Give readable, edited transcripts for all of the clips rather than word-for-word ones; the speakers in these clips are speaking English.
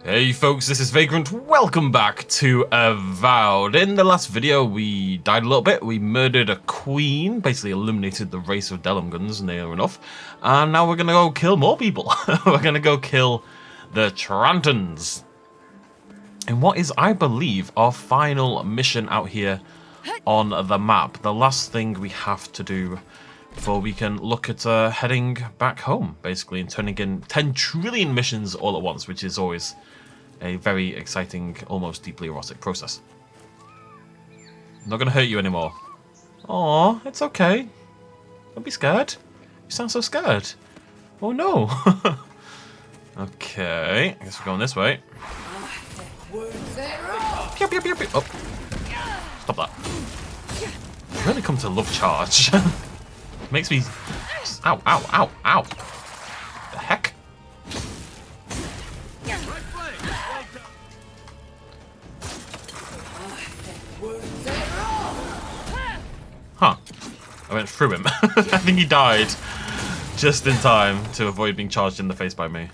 Hey folks, this is Vagrant. Welcome back to Avowed. In the last video, we died a little bit. We murdered a queen, basically eliminated the race of Delumguns, near enough. And now we're going to go kill more people. We're going to go kill the Trantons. And what is, I believe, our final mission out here on the map. The last thing we have to do before we can look at heading back home, basically, and turning in 10 trillion missions all at once, which is always a very exciting, almost deeply erotic process. I'm not going to hurt you anymore. Aw, it's okay. Don't be scared. You sound so scared. Oh no. Okay, I guess we're going this way. Pew, pew, pew, pew. Oh. Stop that. I've really come to love charge. Makes me... Ow, ow, ow, ow. The heck? Huh. I went through him. I think he died just in time to avoid being charged in the face by me.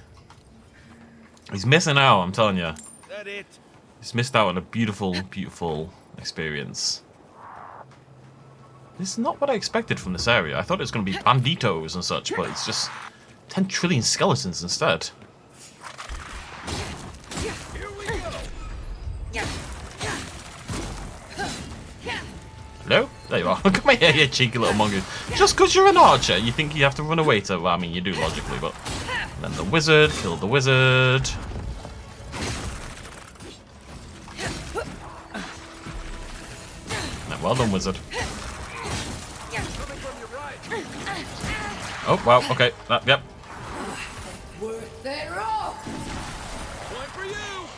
He's missing out, I'm telling you. He's missed out on a beautiful, beautiful experience. This is not what I expected from this area. I thought it was going to be banditos and such, but it's just 10 trillion skeletons instead. Hello? There you are. Come here, you cheeky little mongoose. Just because you're an archer, you think you have to run away to... Well, I mean, you do logically, but... And then the wizard, kill the wizard. Well done, wizard. Oh, wow, okay. Yep.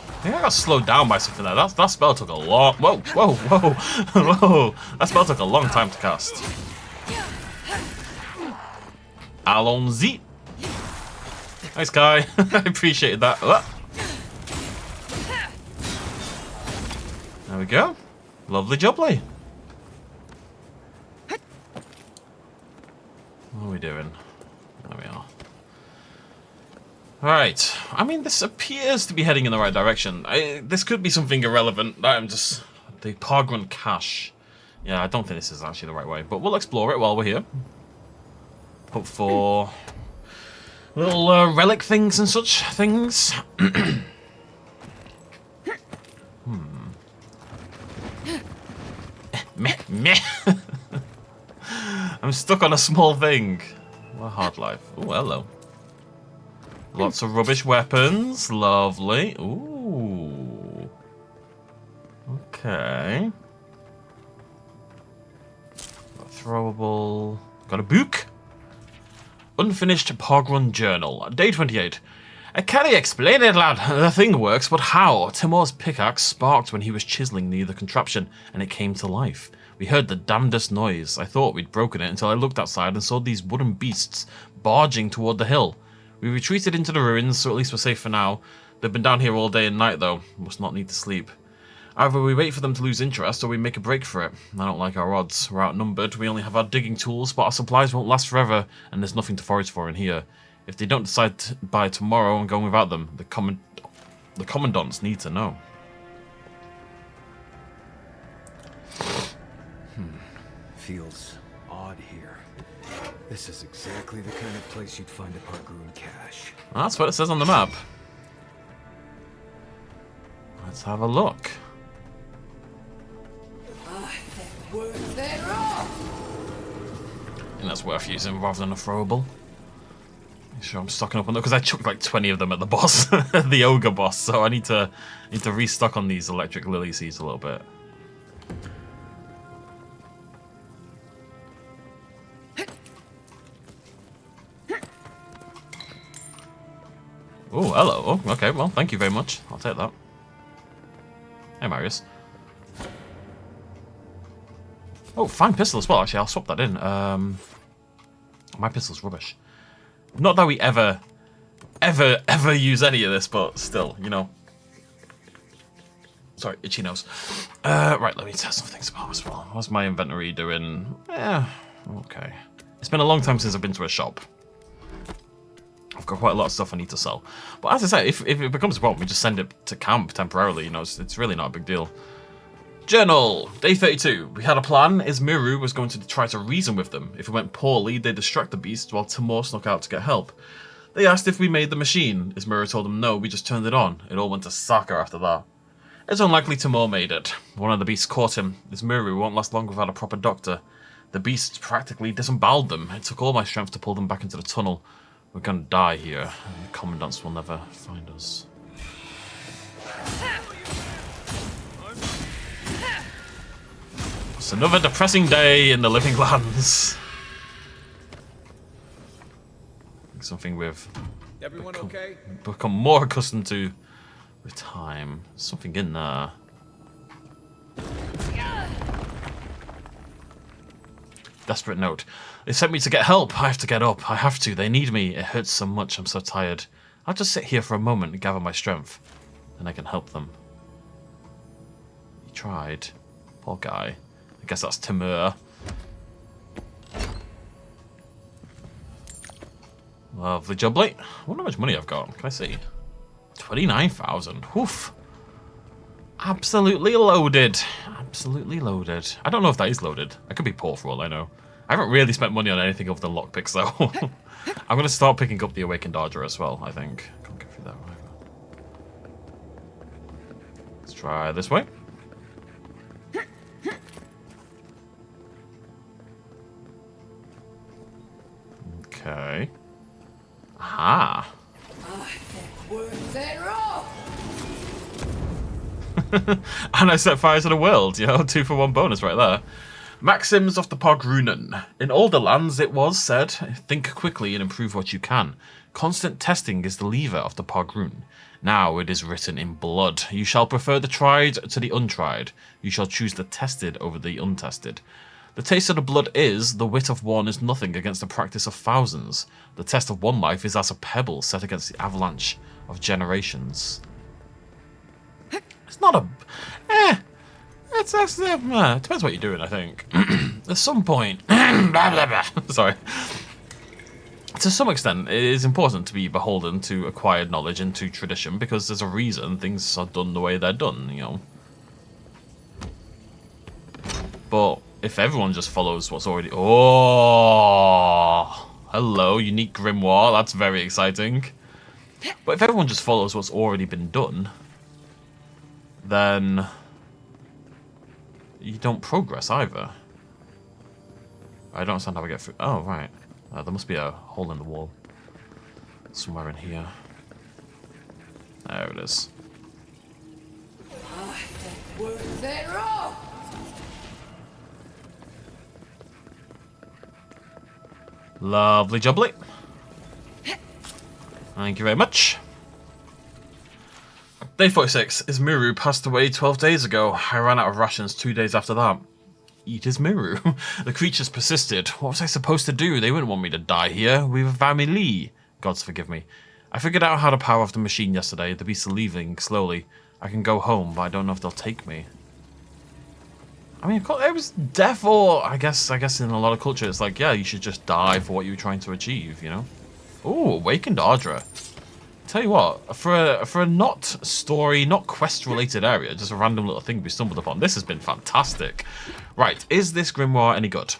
I think I got slowed down by something there. That spell took a long... Whoa, whoa, whoa, whoa. That spell took a long time to cast. Allons-y. Nice guy. I appreciated that. There we go. Lovely jubbly. What are we doing? There we are. Alright. I mean, this appears to be heading in the right direction. This could be something irrelevant. I'm just... The Pargrun cache. Yeah, I don't think this is actually the right way. But we'll explore it while we're here. Hope for... little relic things and such things. Meh, meh. I'm stuck on a small thing. What a hard life. Oh, hello. Lots of rubbish weapons. Lovely. Ooh. Okay. Got throwable. Got a book. Unfinished Pargrun Journal. Day 28. I can't explain it, lad. The thing works, but how? Timur's pickaxe sparked when he was chiseling near the contraption, and it came to life. We heard the damnedest noise. I thought we'd broken it until I looked outside and saw these wooden beasts barging toward the hill. We retreated into the ruins, so at least we're safe for now. They've been down here all day and night, though. Must not need to sleep. Either we wait for them to lose interest, or we make a break for it. I don't like our odds. We're outnumbered. We only have our digging tools, but our supplies won't last forever, and there's nothing to forage for in here. If they don't decide by tomorrow and go without them, the commandants need to know. Feels odd here. This is exactly the kind of place you'd find a Pargrun cache. That's what it says on the map. Let's have a look. I think that's worth using rather than a throwable. Make sure I'm stocking up on them because I chucked like 20 of them at the boss, the ogre boss. So I need to restock on these electric lily seeds a little bit. Oh, hello. Oh, okay, well, thank you very much. I'll take that. Hey, Marius. Oh, fine pistol as well. Actually, I'll swap that in. My pistol's rubbish. Not that we ever use any of this, but still, you know. Sorry, itchy nose. Right, let me test some things about as well. What's my inventory doing? Yeah, okay. It's been a long time since I've been to a shop. I've got quite a lot of stuff I need to sell. But as I say, if it becomes a problem, we just send it to camp temporarily. You know, it's really not a big deal. Journal, day 32. We had a plan. Izmiru was going to try to reason with them. If it went poorly, they'd distract the beast while Timur snuck out to get help. They asked if we made the machine. Izmiru told them no, we just turned it on. It all went to Saka after that. It's unlikely Timur made it. One of the beasts caught him. Izmiru won't last long without a proper doctor. The beast practically disemboweled them. It took all my strength to pull them back into the tunnel. We're gonna die here. The commandants will never find us. It's another depressing day in the Living Lands. Something we've become more accustomed to with time. Something in there. Desperate note. They sent me to get help. I have to get up. I have to. They need me. It hurts so much. I'm so tired. I'll just sit here for a moment and gather my strength. Then I can help them. He tried. Poor guy. I guess that's Timur. Lovely jubbly. I wonder how much money I've got. Can I see? 29,000. Woof. Absolutely loaded. Absolutely loaded. I don't know if that is loaded. I could be poor for all I know. I haven't really spent money on anything other than lockpicks though. I'm going to start picking up the Awakened Aedyr as well, I think. Can't get through that either. Let's try this way. Okay. Aha. And I set fire to the world, you know, 2-for-1 bonus right there. Maxims of the Pogrunen. In older lands, it was said, think quickly and improve what you can. Constant testing is the lever of the Pogrun. Now it is written in blood. You shall prefer the tried to the untried. You shall choose the tested over the untested. The taste of the blood is, the wit of one is nothing against the practice of thousands. The test of one life is as a pebble set against the avalanche of generations. It's not a... it depends what you're doing, I think. At some point... blah, blah, blah. Sorry. To some extent, it is important to be beholden to acquired knowledge and to tradition, because there's a reason things are done the way they're done, you know. But if everyone just follows what's already... Oh! Hello, unique grimoire. That's very exciting. But if everyone just follows what's already been done, then you don't progress either. I don't understand how we get through. Oh, right. There must be a hole in the wall somewhere in here. There it is. Lovely jubbly. Thank you very much. Day 46. Izmiru passed away 12 days ago. I ran out of rations 2 days after that. Eat Izmiru. The creatures persisted. What was I supposed to do? They wouldn't want me to die here. We were family. Gods forgive me. I figured out how to power off the machine yesterday. The beasts are leaving slowly. I can go home, but I don't know if they'll take me. I mean, it was death, or I guess in a lot of cultures, it's like, yeah, you should just die for what you were trying to achieve, you know? Ooh, Awakened Aedyr. Tell you what, for a not story, not quest-related area, just a random little thing we stumbled upon, this has been fantastic. Right, is this grimoire any good?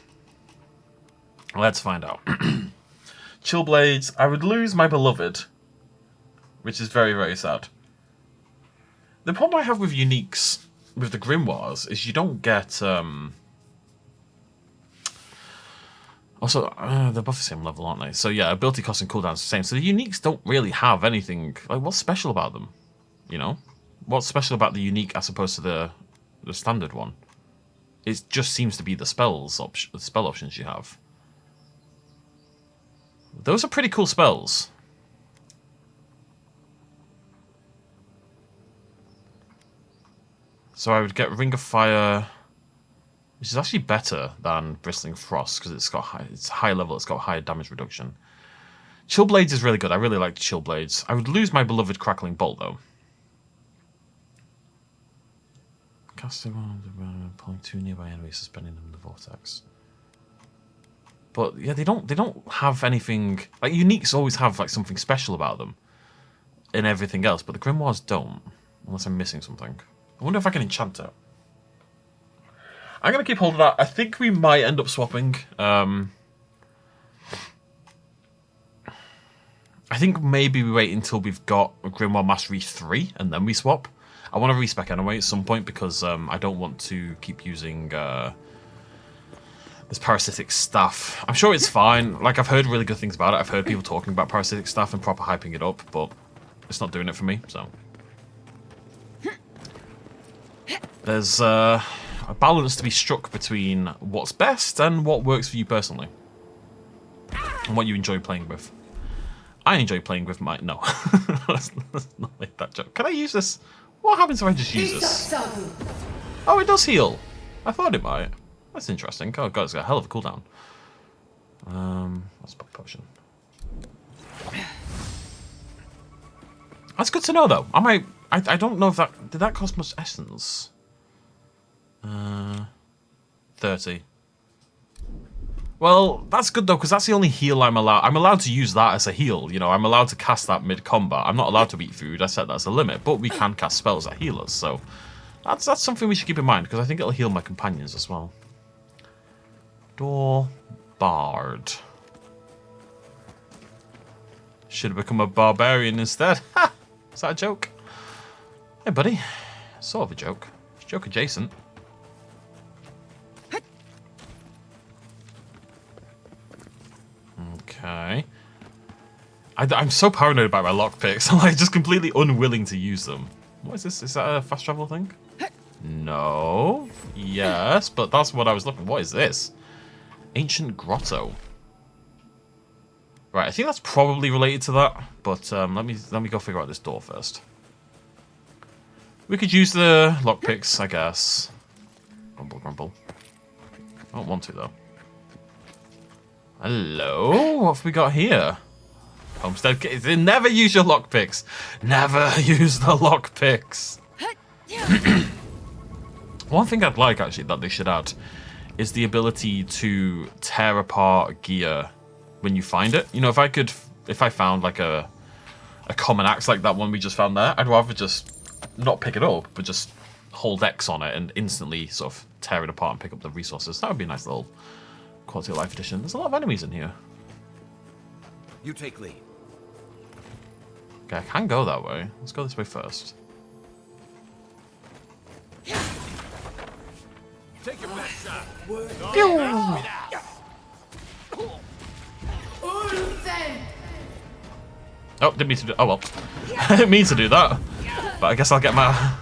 Let's find out. Chillblades, I would lose my beloved, which is very, very sad. The problem I have with uniques, with the grimoires, is you don't get, also, they're both the same level, aren't they? So yeah, ability cost and cooldowns the same. So the uniques don't really have anything, like, what's special about them? You know? What's special about the unique as opposed to the standard one? It just seems to be the spell options you have. Those are pretty cool spells. So I would get Ring of Fire, which is actually better than Bristling Frost because it's high level, it's got higher damage reduction. Chillblades is really good. I really like Chillblades. I would lose my beloved Crackling Bolt though. Casting one, pulling 2 nearby enemies, suspending them in the vortex. But yeah, they don't have anything like uniques. Always have like something special about them in everything else, but the grimoires don't, unless I'm missing something. I wonder if I can enchant it. I'm gonna keep hold of that. I think we might end up swapping. I think maybe we wait until we've got Grimoire Mastery 3 and then we swap. I want to respec anyway at some point because I don't want to keep using this parasitic stuff. I'm sure it's fine. Like, I've heard really good things about it. I've heard people talking about parasitic stuff and proper hyping it up, but it's not doing it for me, so. There's a balance to be struck between what's best and what works for you personally. And what you enjoy playing with. I enjoy playing with my... No. let's not make that joke. Can I use this? What happens if I just use this? Oh, it does heal. I thought it might. That's interesting. Oh god, it's got a hell of a cooldown. Let's put potion. That's good to know, though. I don't know if that... Did that cost much essence? 30. Well, that's good, though, because that's the only heal I'm allowed... I'm allowed to use that as a heal, you know. I'm allowed to cast that mid-combat. I'm not allowed to eat food. I set that as a limit. But we can cast spells that heal us, so... That's something we should keep in mind, because I think it'll heal my companions as well. Door barred. Should have become a barbarian instead. Ha! Is that a joke? Hey, buddy. Sort of a joke. It's joke adjacent. Okay. I'm so paranoid about my lockpicks. I'm like just completely unwilling to use them. What is this? Is that a fast travel thing? No. Yes, but that's what I was looking for. What is this? Ancient grotto. Right, I think that's probably related to that, but let me go figure out this door first. We could use the lockpicks, I guess. Grumble, grumble. I don't want to though. Hello, what have we got here? Homestead kids. Never use your lockpicks. Never use the lockpicks. One thing I'd like actually that they should add is the ability to tear apart gear when you find it. You know, if I found like a common axe like that one we just found there, I'd rather just not pick it up, but just hold X on it and instantly sort of tear it apart and pick up the resources. That would be a nice little quality of life addition. There's a lot of enemies in here. You take lead. Okay, I can go that way. Let's go this way first. Take your best shot. Oh, didn't mean to do. Oh well, I didn't mean to do that. But I guess I'll get my.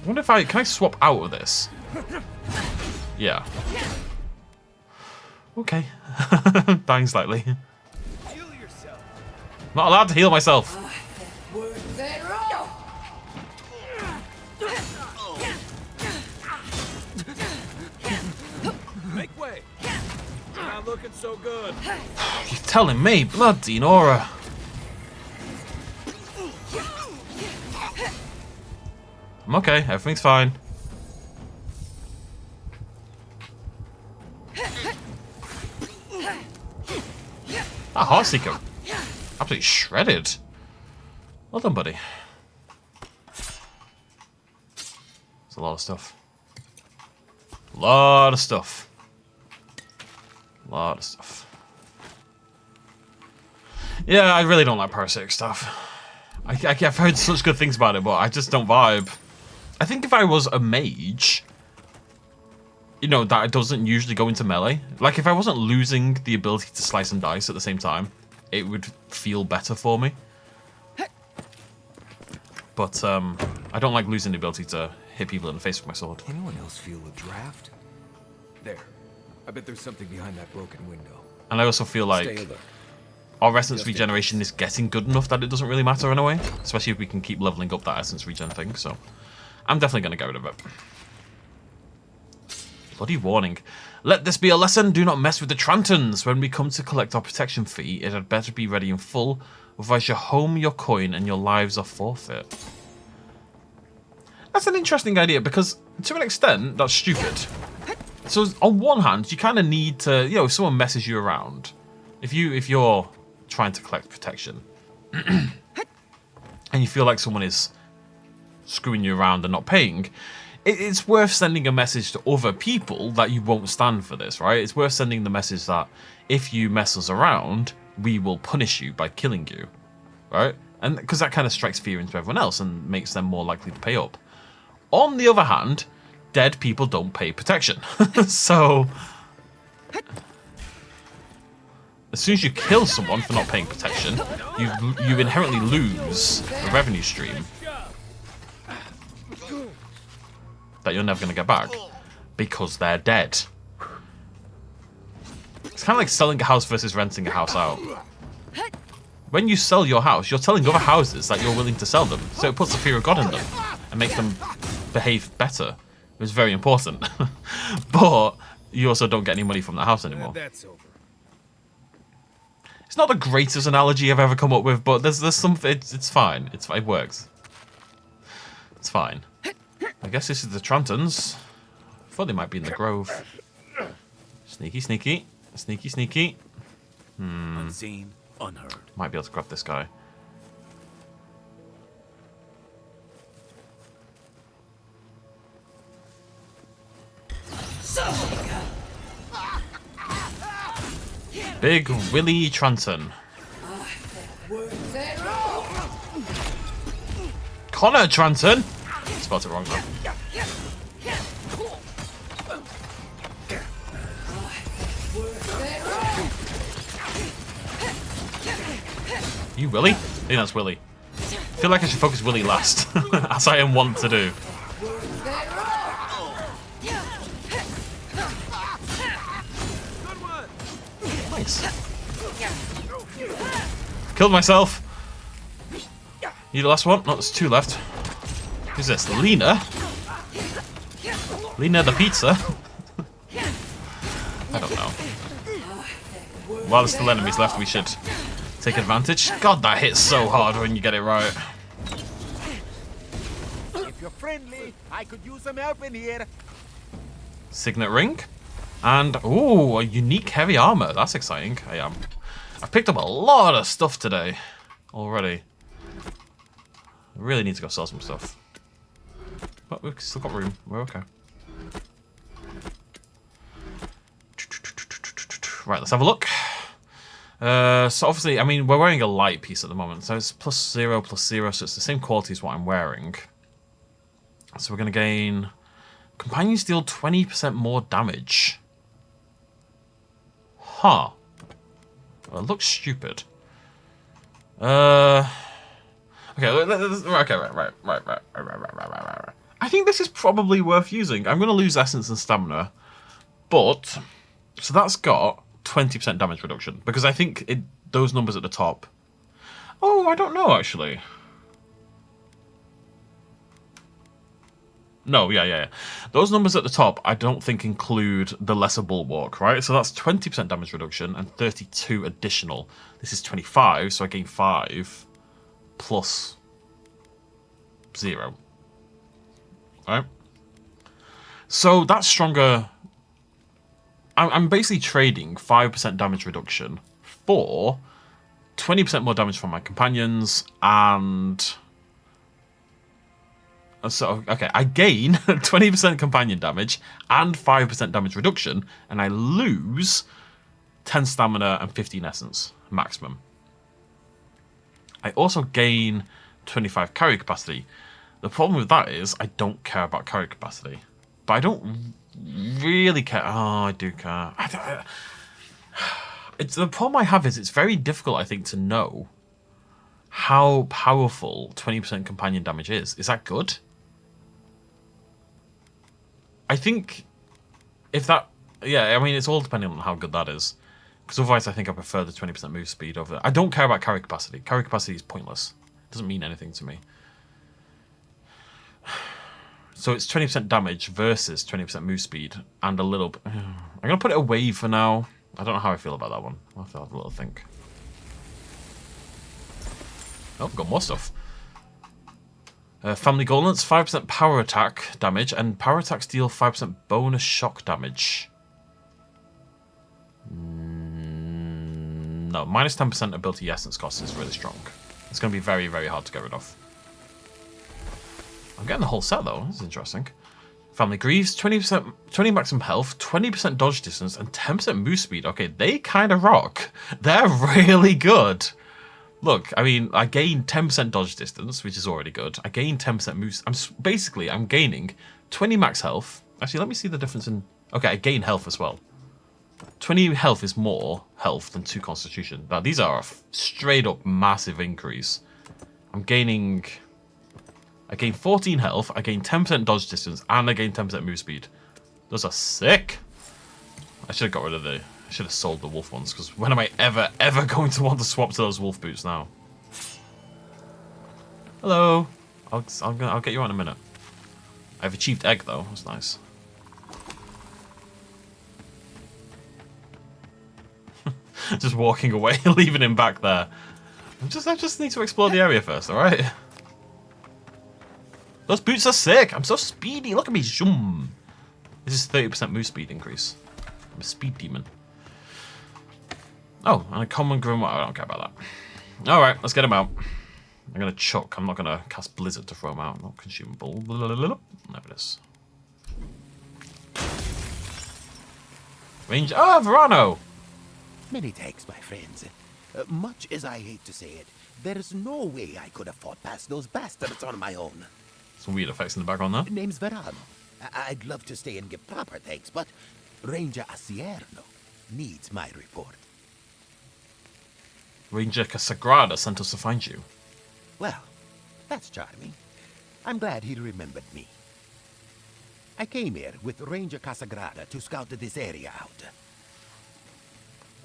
I wonder if can I swap out of this? Yeah. Okay. Dying slightly. Not allowed to heal myself. Make way. Not looking so good. You're telling me, bloody Eora. I'm okay, everything's fine. That Heartseeker. Absolutely shredded. Well done, buddy. It's a lot of stuff. Lot of stuff. Lot of stuff. Yeah, I really don't like parasitic stuff. I've heard such good things about it, but I just don't vibe. I think if I was a mage, you know, that doesn't usually go into melee. Like, if I wasn't losing the ability to slice and dice at the same time, it would feel better for me. But, I don't like losing the ability to hit people in the face with my sword. Anyone else feel a draft? There. I bet there's something behind that broken window. And I also feel like our essence regeneration is getting good enough that it doesn't really matter in a way. Especially if we can keep leveling up that essence regen thing, so... I'm definitely going to get rid of it. Bloody warning. Let this be a lesson. Do not mess with the Trantons. When we come to collect our protection fee, it had better be ready in full, Otherwise, you home your coin and your lives are forfeit. That's an interesting idea because, to an extent, that's stupid. So, on one hand, you kind of need to, you know, if someone messes you around, if you're trying to collect protection, and you feel like someone is screwing you around and not paying, it's worth sending a message to other people that you won't stand for this, right? It's worth sending the message that if you mess us around, we will punish you by killing you, right? And because that kind of strikes fear into everyone else and makes them more likely to pay up. On the other hand, dead people don't pay protection. So, as soon as you kill someone for not paying protection, you inherently lose a revenue stream that you're never going to get back because they're dead. It's kind of like selling a house versus renting a house out. When you sell your house, you're telling other houses that you're willing to sell them, so it puts the fear of God in them and makes them behave better. It's very important. But you also don't get any money from the house anymore. That's over. It's not the greatest analogy I've ever come up with, but there's something. It's fine. It works. It's fine. I guess this is the Trantons. I thought they might be in the Grove. Sneaky, sneaky, sneaky, sneaky. Unseen, unheard. Might be able to grab this guy. Big Willie Tranton. Connor Tranton. Spelled it wrong though. You Willie? I think that's Willie. I feel like I should focus Willie last, as I am wont to do. Nice. Killed myself. You the last one? No, there's two left. Who's this? Lena? Lena the pizza? I don't know. While there's still enemies left, we should take advantage. God, that hits so hard when you get it right. If you're friendly, I could use some help in here. Signet ring. And, ooh, a unique heavy armor. That's exciting. I've picked up a lot of stuff today already. I really need to go sell some stuff. But we've still got room. We're okay. Right, let's have a look. So obviously, I mean, we're wearing a light piece at the moment. So it's +0, +0. So it's the same quality as what I'm wearing. So we're going to gain... Companions deal 20% more damage. Huh. Well, it looks stupid. Okay, right. I think this is probably worth using. I'm going to lose essence and stamina, but so that's got 20% damage reduction because I think those numbers at the top. Oh, I don't know actually. No, yeah. Those numbers at the top, I don't think include the lesser bulwark, right? So that's 20% damage reduction and 32 additional. This is 25, so I gain 5 plus 0. Right? So that's stronger. I'm basically trading 5% damage reduction for 20% more damage from my companions and... So, okay, I gain 20% companion damage and 5% damage reduction, and I lose 10 stamina and 15 essence, maximum. I also gain 25 carry capacity. The problem with that is I don't care about carry capacity. But I don't really care. Oh, I do care. The problem I have is it's very difficult, I think, to know how powerful 20% companion damage is. Is that good? I think if that... Yeah, I mean, it's all depending on how good that is. Because otherwise, I think I prefer the 20% move speed over that. I don't care about carry capacity. Carry capacity is pointless. It doesn't mean anything to me. So it's 20% damage versus 20% move speed and a little bit... I'm going to put it away for now. I don't know how I feel about that one. I'll have to have a little think. Oh, we've got more stuff. Family gauntlets, 5% power attack damage, and power attacks deal 5% bonus shock damage. No, minus 10% ability essence cost is really strong. It's going to be very, very hard to get rid of. I'm getting the whole set though. This is interesting. Family greaves, 20%, 20 maximum health, 20% dodge distance, and 10% move speed. Okay, they kind of rock. They're really good. Look, I mean, I gain 10% dodge distance, which is already good. I gain 10% move. I'm gaining 20 max health. Actually, let me see the difference in. Okay, I gain health as well. 20 health is more health than 2 constitution. Now, these are a straight up massive increase. I gain 14 health, I gain 10% dodge distance, and I gain 10% move speed. Those are sick. I should have got rid of I should have sold the wolf ones, because when am I ever going to want to swap to those wolf boots now? Hello. I'll get you on in a minute. I've achieved egg though. That's nice. Just walking away, leaving him back there. I just need to explore the area first, alright? Those boots are sick! I'm so speedy! Look at me! Zoom! This is 30% move speed increase. I'm a speed demon. Oh, and a common grimoire. I don't care about that. Alright, let's get him out. I'm gonna chuck. I'm not gonna cast Blizzard to throw him out. Not consumable. There it is. Range. Oh, Verano! Many thanks, my friends. Much as I hate to say it, there is no way I could have fought past those bastards on my own. Some weird effects in the background there. Name's Verano. I'd love to stay and give proper thanks, but Ranger Acierno needs my report. Ranger Casagrada sent us to find you. Well, that's charming. I'm glad he remembered me. I came here with Ranger Casagrada to scout this area out.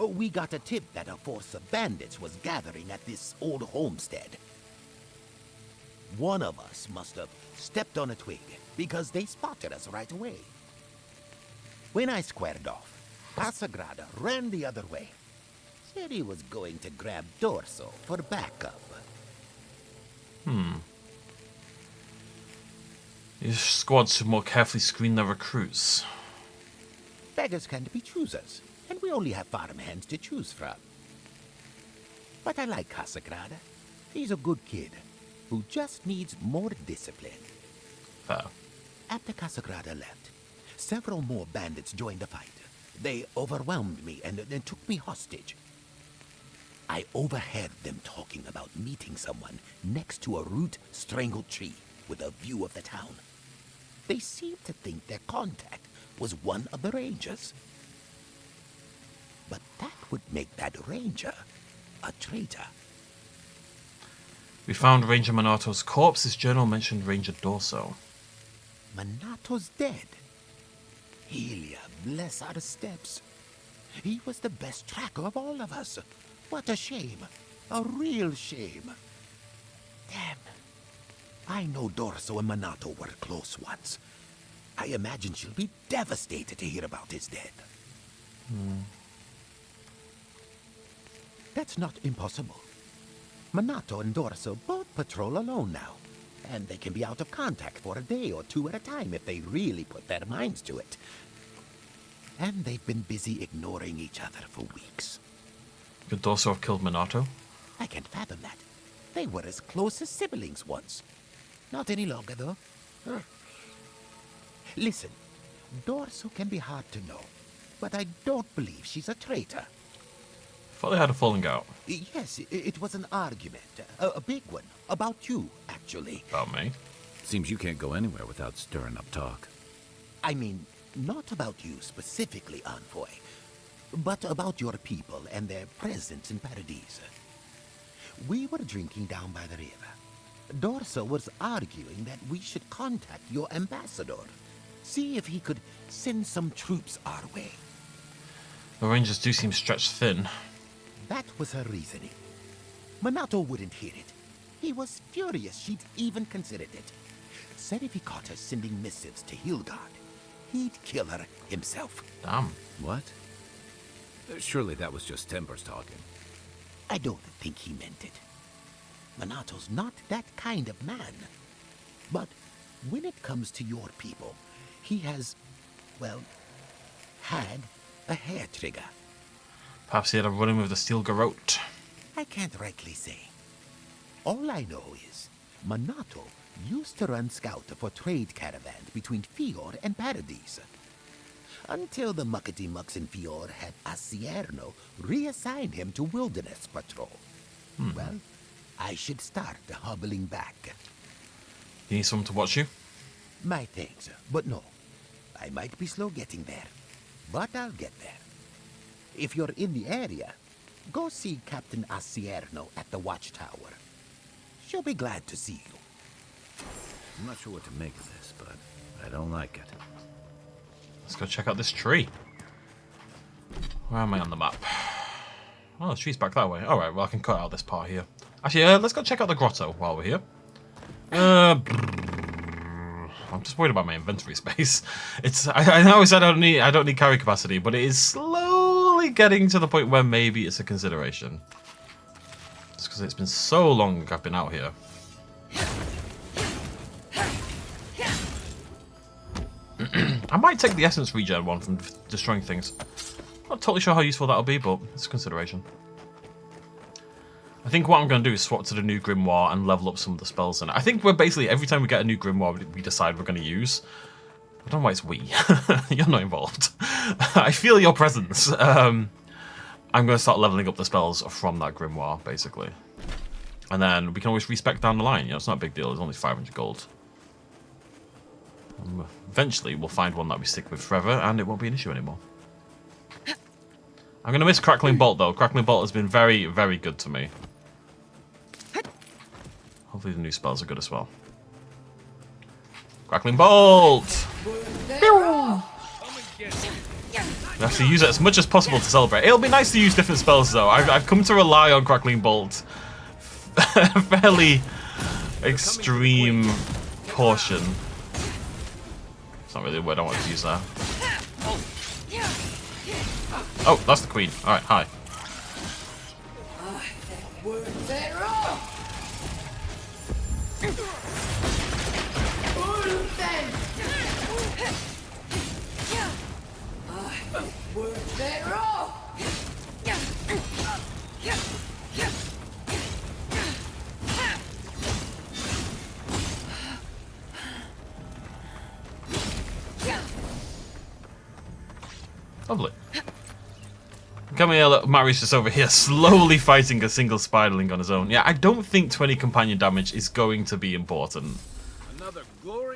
Oh, we got a tip that a force of bandits was gathering at this old homestead. One of us must have stepped on a twig, because they spotted us right away. When I squared off, Casagrada ran the other way. Said he was going to grab Dorso for backup. Your squad should more carefully screen their recruits. Beggars can't be choosers, and we only have farmhands to choose from. But I like Casagrada. He's a good kid, who just needs more discipline. Fair. After Casagrada left, several more bandits joined the fight. They overwhelmed me and took me hostage. I overheard them talking about meeting someone next to a root-strangled tree with a view of the town. They seemed to think their contact was one of the rangers. But that would make that ranger a traitor. We found Ranger Monato's corpse. His journal mentioned Ranger Dorso. Monato's dead. Helia, bless our steps. He was the best tracker of all of us. What a shame. A real shame. Damn. I know Dorso and Monato were close once. I imagine she'll be devastated to hear about his death. That's not impossible. Monato and Dorso both patrol alone now, and they can be out of contact for a day or two at a time if they really put their minds to it. And they've been busy ignoring each other for weeks. Could Dorso have killed Monato? I can't fathom that. They were as close as siblings once. Not any longer, though. Listen, Dorso can be hard to know, but I don't believe she's a traitor. Thought they had a falling out. Yes, it was an argument. A big one. About you, actually. About me? Seems you can't go anywhere without stirring up talk. I mean, not about you specifically, Envoy, but about your people and their presence in Paradise. We were drinking down by the river. Dorso was arguing that we should contact your ambassador. See if he could send some troops our way. The Rangers do seem stretched thin. That was her reasoning. Monato wouldn't hear it. He was furious she'd even considered it. Said if he caught her sending missives to Hildgard, he'd kill her himself. Damn. What? Surely that was just Tempers talking. I don't think he meant it. Monato's not that kind of man. But when it comes to your people, he has, well, had a hair trigger. Perhaps he had a run-in with the steel garrote. I can't rightly say. All I know is Monato used to run scout for trade caravans between Fior and Paradise. Until the muckety-mucks in Fior had Asierno reassign him to wilderness patrol. Well, I should start hobbling back. You need someone to watch you? My thanks, but no. I might be slow getting there, but I'll get there. If you're in the area, go see Captain Asierno at the watchtower. She'll be glad to see you. I'm not sure what to make of this, but I don't like it. Let's go check out this tree. Where am I on the map? Oh, the tree's back that way. Alright, well I can cut out this part here. Actually, let's go check out the grotto while we're here. I'm just worried about my inventory space. I know I said I don't need carry capacity, but it is slowly getting to the point where maybe it's a consideration. Just because it's been so long I've been out here. I might take the essence regen one from destroying things. Not totally sure how useful that'll be, but it's a consideration. I think what I'm going to do is swap to the new grimoire and level up some of the spells in it. I think we're basically, every time we get a new grimoire we decide we're going to use. I don't know why it's we. You're not involved. I feel your presence. I'm going to start leveling up the spells from that grimoire, basically. And then we can always respec down the line. You know, it's not a big deal. It's only 500 gold. Eventually, we'll find one that we stick with forever, and it won't be an issue anymore. I'm going to miss Crackling Bolt, though. Crackling Bolt has been very, very good to me. Hopefully the new spells are good as well. Crackling Bolt! We have to use it as much as possible to celebrate. It'll be nice to use different spells, though. I've come to rely on Crackling Bolt. A fairly extreme portion. It's not really the word I want to use there. Oh, that's the queen. Alright, hi. Lovely. Come here, look, Marius just over here, slowly fighting a single spiderling on his own. Yeah, I don't think 20 companion damage is going to be important.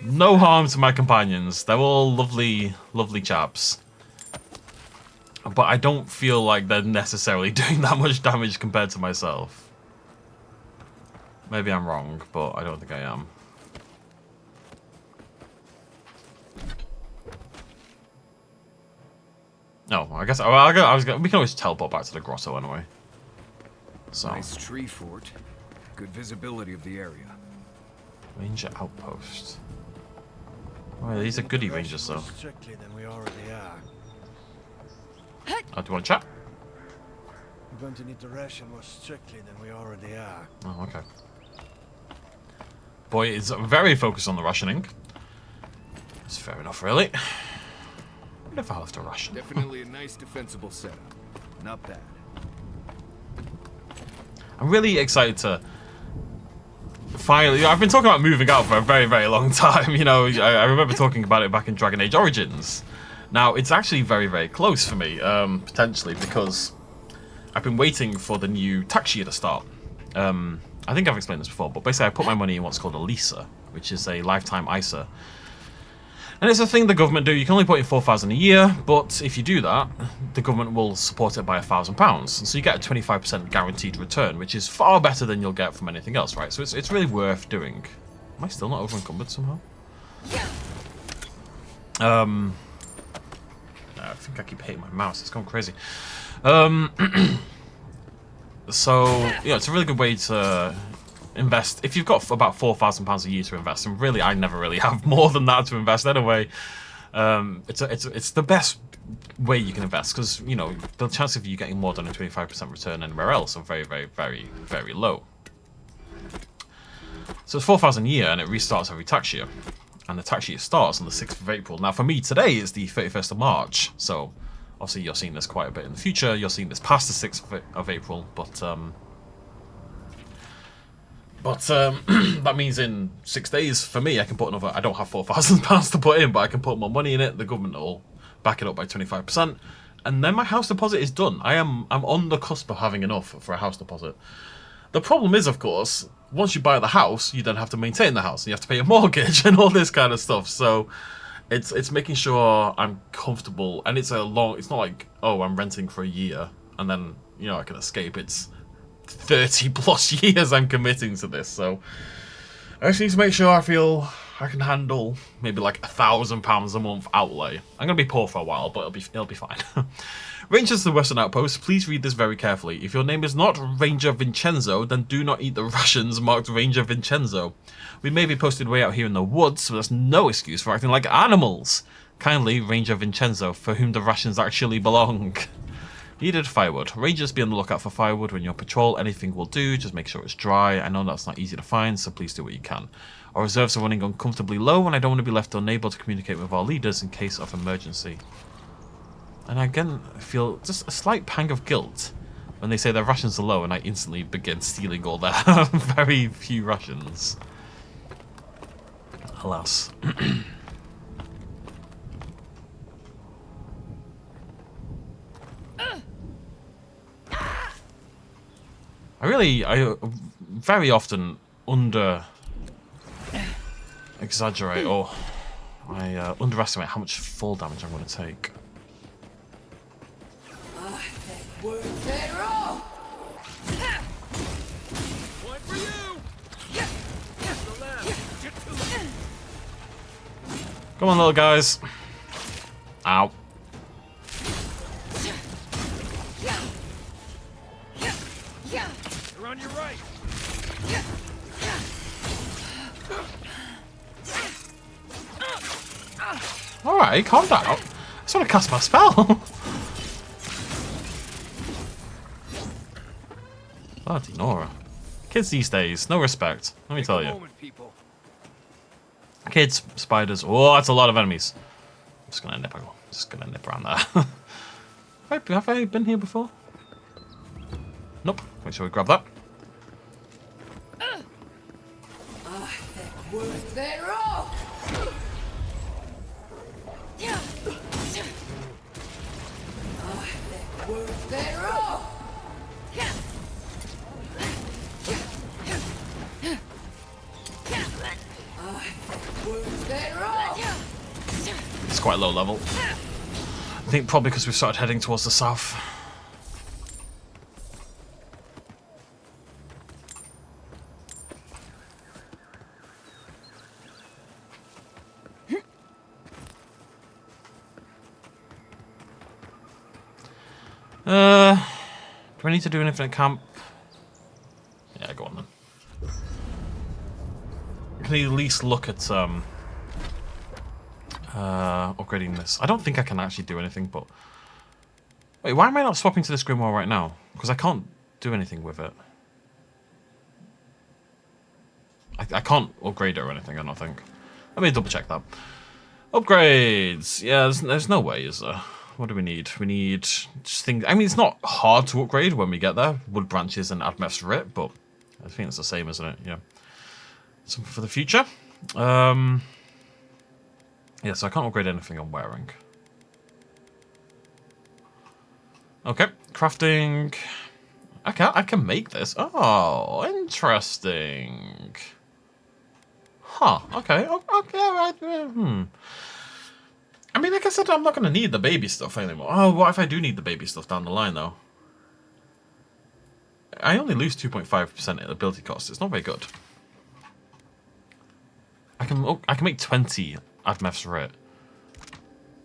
No harm to my companions. They're all lovely, lovely chaps. But I don't feel like they're necessarily doing that much damage compared to myself. Maybe I'm wrong, but I don't think I am. No, I guess we can always teleport back to the grotto anyway. So. Nice tree fort. Good visibility of the area. Ranger outpost. Oh, these are goodie rangers, though. Strictly than we already are. Oh, do you want to chat? We're going to need to ration more strictly than we already are. Oh, okay. Boy is very focused on the rationing. It's fair enough, really. What if I'll have to ration? Definitely a nice defensible setup. Not bad. I'm really excited to finally. I've been talking about moving out for a very, very long time. You know, I remember talking about it back in Dragon Age Origins. Now it's actually very, very close for me, potentially, because I've been waiting for the new tax year to start. I think I've explained this before, but basically I put my money in what's called a LISA, which is a lifetime ISA. And it's a thing the government do. You can only put in 4,000 a year, but if you do that, the government will support it by £1,000. And so you get a 25% guaranteed return, which is far better than you'll get from anything else, right? So it's really worth doing. Am I still not over encumbered somehow? I think I keep hitting my mouse. It's gone crazy. So yeah, it's a really good way to invest if you've got about £4,000 a year to invest, and really I never really have more than that to invest anyway. It's the best way you can invest, because you know the chance of you getting more than a 25% return anywhere else are very, very, very, very low. So it's 4,000 a year, and it restarts every tax year. And the tax year starts on the 6th of April. Now, for me, today is the 31st of March. So, obviously, you're seeing this quite a bit in the future. You're seeing this past the 6th of April. But that means in 6 days, for me, I can put another... I don't have £4,000 to put in, but I can put more money in it. The government will back it up by 25%. And then my house deposit is done. I'm on the cusp of having enough for a house deposit. The problem is, of course, once you buy the house, you then have to maintain the house. And you have to pay a mortgage and all this kind of stuff. So it's making sure I'm comfortable. And it's it's not like, oh, I'm renting for a year and then, you know, I can escape. It's 30 plus years I'm committing to this. So I just need to make sure I feel I can handle maybe like £1,000 a month outlay. I'm going to be poor for a while, but it'll be fine. Rangers to the Western Outpost, please read this very carefully. If your name is not Ranger Vincenzo, then do not eat the rations marked Ranger Vincenzo. We may be posted way out here in the woods, but that's no excuse for acting like animals. Kindly, Ranger Vincenzo, for whom the rations actually belong. Needed firewood. Rangers, be on the lookout for firewood when you're on patrol. Anything will do, just make sure it's dry. I know that's not easy to find, so please do what you can. Our reserves are running uncomfortably low, and I don't want to be left unable to communicate with our leaders in case of emergency. And I again feel just a slight pang of guilt when they say their rations are low and I instantly begin stealing all their very few rations. Alas. I very often exaggerate or I underestimate how much fall damage I'm going to take. Come on, little guys. Ow. You're on your right. Alright, calm down. I just want to cast my spell. Bloody Nora. Kids these days, no respect. Let me tell you. Kids, spiders. Oh, that's a lot of enemies. I'm just gonna nip around there. Have I been here before? Nope. Make sure we grab that. It's quite low level. I think probably because we've started heading towards the south. Do I need to do anything at camp? Yeah, go on then. I can at least look at upgrading this. I don't think I can actually do anything, but wait, why am I not swapping to this grimoire right now? Because I can't do anything with it. I can't upgrade it or anything, I don't think. Let me double check that. Upgrades! Yeah, there's no way, is there? What do we need? We need just things. I mean, it's not hard to upgrade when we get there. Wood branches and Admeth's Writ, but I think it's the same, isn't it? Yeah. Something for the future. Yeah, so I can't upgrade anything I'm wearing. Okay, crafting. I can make this. Oh, interesting. Huh. Okay. Okay. Right. I mean, like I said, I'm not going to need the baby stuff anymore. Oh, what if I do need the baby stuff down the line, though? I only lose 2.5% ability cost. It's not very good. I can make 20 Admeth's Writ.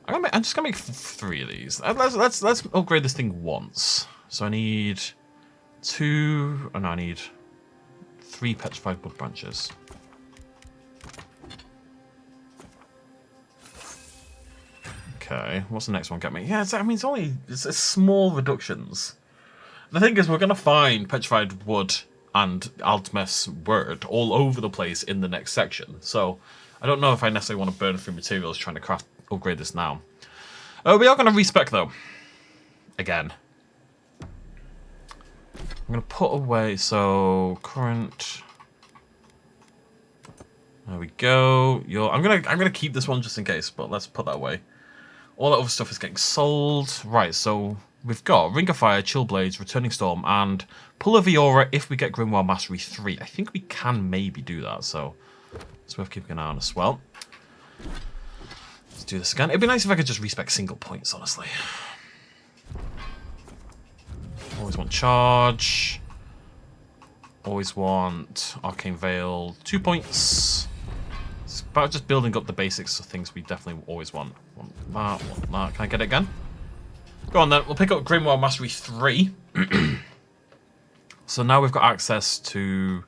I'm just gonna make 3 of these. Let's upgrade this thing once. So I need 2. Oh no, I need 3 petrified wood branches. Okay, what's the next one get me? Yeah, I mean, it's small reductions. The thing is, we're gonna find petrified wood and Altmeth's word all over the place in the next section. So I don't know if I necessarily want to burn through materials trying to upgrade this now. We are going to respec though. Again. I'm going to put away, so current. There we go. I'm gonna keep this one just in case, but let's put that away. All that other stuff is getting sold. Right, so we've got Ring of Fire, Chill Blades, Returning Storm, and Pull of Eora if we get Grimoire Mastery 3. I think we can maybe do that, so it's worth keeping an eye on as well. Let's do this again. It'd be nice if I could just respec single points, honestly. Always want Charge. Always want Arcane Veil, 2 points. It's about just building up the basics of things we definitely always want. Want that. Can I get it again? Go on then, we'll pick up Grimoire Mastery 3. So now we've got access to...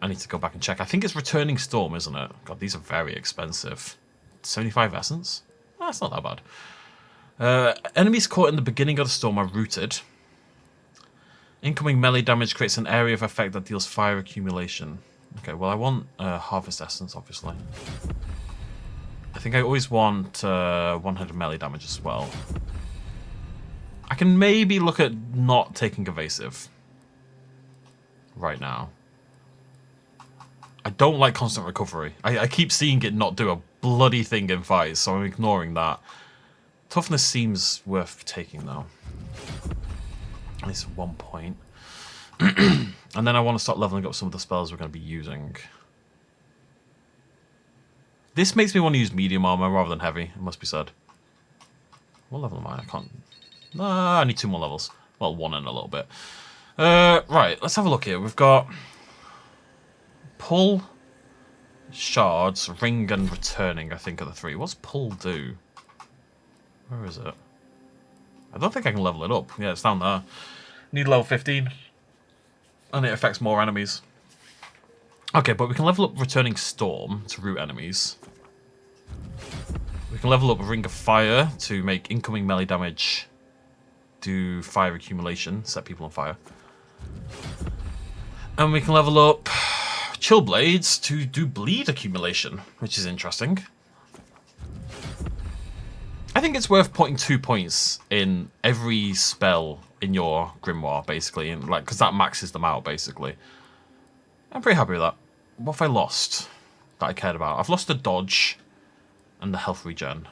I need to go back and check. I think it's Returning Storm, isn't it? God, these are very expensive. 75 Essence? Oh, that's not that bad. Enemies caught in the beginning of the storm are rooted. Incoming melee damage creates an area of effect that deals fire accumulation. Okay, well I want Harvest Essence, obviously. I think I always want 100 melee damage as well. I can maybe look at not taking Evasive right now. I don't like Constant Recovery. I keep seeing it not do a bloody thing in fights, so I'm ignoring that. Toughness seems worth taking though. At least 1 point. And then I want to start leveling up some of the spells we're going to be using. This makes me want to use medium armor rather than heavy, it must be said. What level am I? I can't... I need 2 more levels. Well, 1 and a little bit. Right, let's have a look here. We've got... Pull, Shards, Ring, and Returning, I think, are the 3. What's Pull do? Where is it? I don't think I can level it up. Yeah, it's down there. Need level 15. And it affects more enemies. Okay, but we can level up Returning Storm to root enemies. We can level up Ring of Fire to make incoming melee damage do fire accumulation, set people on fire. And we can level up Chill Blades to do bleed accumulation, which is interesting. I think it's worth putting 2 points in every spell in your Grimoire, basically, and like because that maxes them out, basically. I'm pretty happy with that. What have I lost that I cared about? I've lost the dodge and the health regen.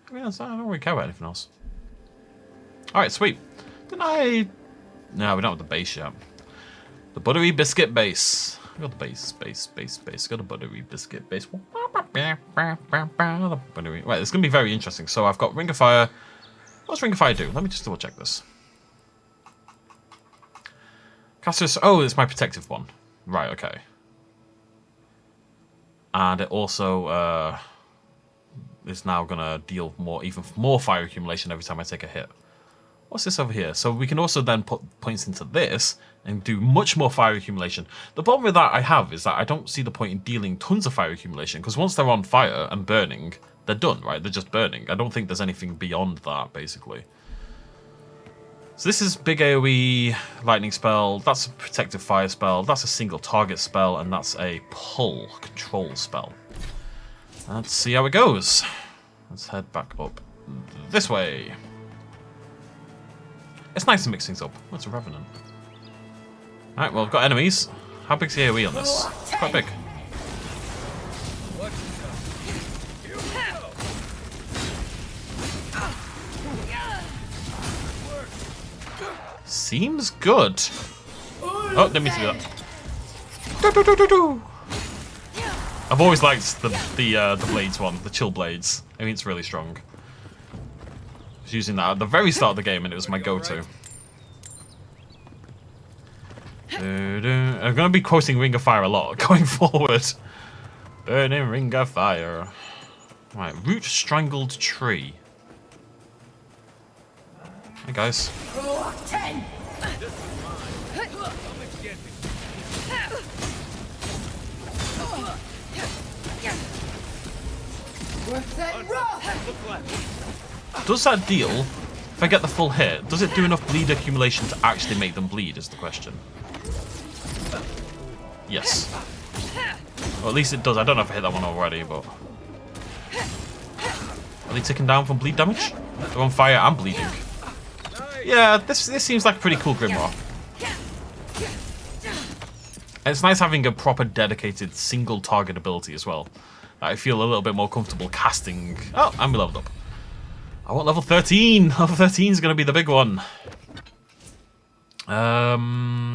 I mean, I don't really care about anything else. Alright, sweet. Didn't I... No, we don't have the base yet. The Buttery Biscuit base. I got the base. Got a Buttery Biscuit base. Right, it's going to be very interesting. So I've got Ring of Fire. What does Ring of Fire do? Let me just double check this. Casters. Oh, it's my protective one. Right, okay. And it also is now going to deal even more fire accumulation every time I take a hit. What's this over here? So we can also then put points into this and do much more fire accumulation. The problem with that I have is that I don't see the point in dealing tons of fire accumulation, because once they're on fire and burning, they're done, right? They're just burning. I don't think there's anything beyond that, basically. So this is big AoE lightning spell, that's a protective fire spell, that's a single target spell, and that's a pull control spell. Let's see how it goes. Let's head back up this way. It's nice to mix things up. What's a Revenant? Alright, well, I've got enemies. How big's the AoE on this? It's quite big. Seems good. Oh, didn't mean to do that. I've always liked the blades one, the chill blades. I mean, it's really strong. I was using that at the very start of the game, and it was my go-to. I'm going to be quoting Ring of Fire a lot going forward. Burning Ring of Fire. Right, root strangled tree. Hey guys. Does that deal If I get the full hit, does it do enough bleed accumulation to actually make them bleed, is the question. Yes. Or at least it does. I don't know if I hit that one already, but... Are they ticking down from bleed damage? They're on fire and bleeding. Yeah, this seems like a pretty cool Grimoire. And it's nice having a proper dedicated single target ability as well. I feel a little bit more comfortable casting... Oh, and we leveled up. I want level 13. Level 13 is going to be the big one. I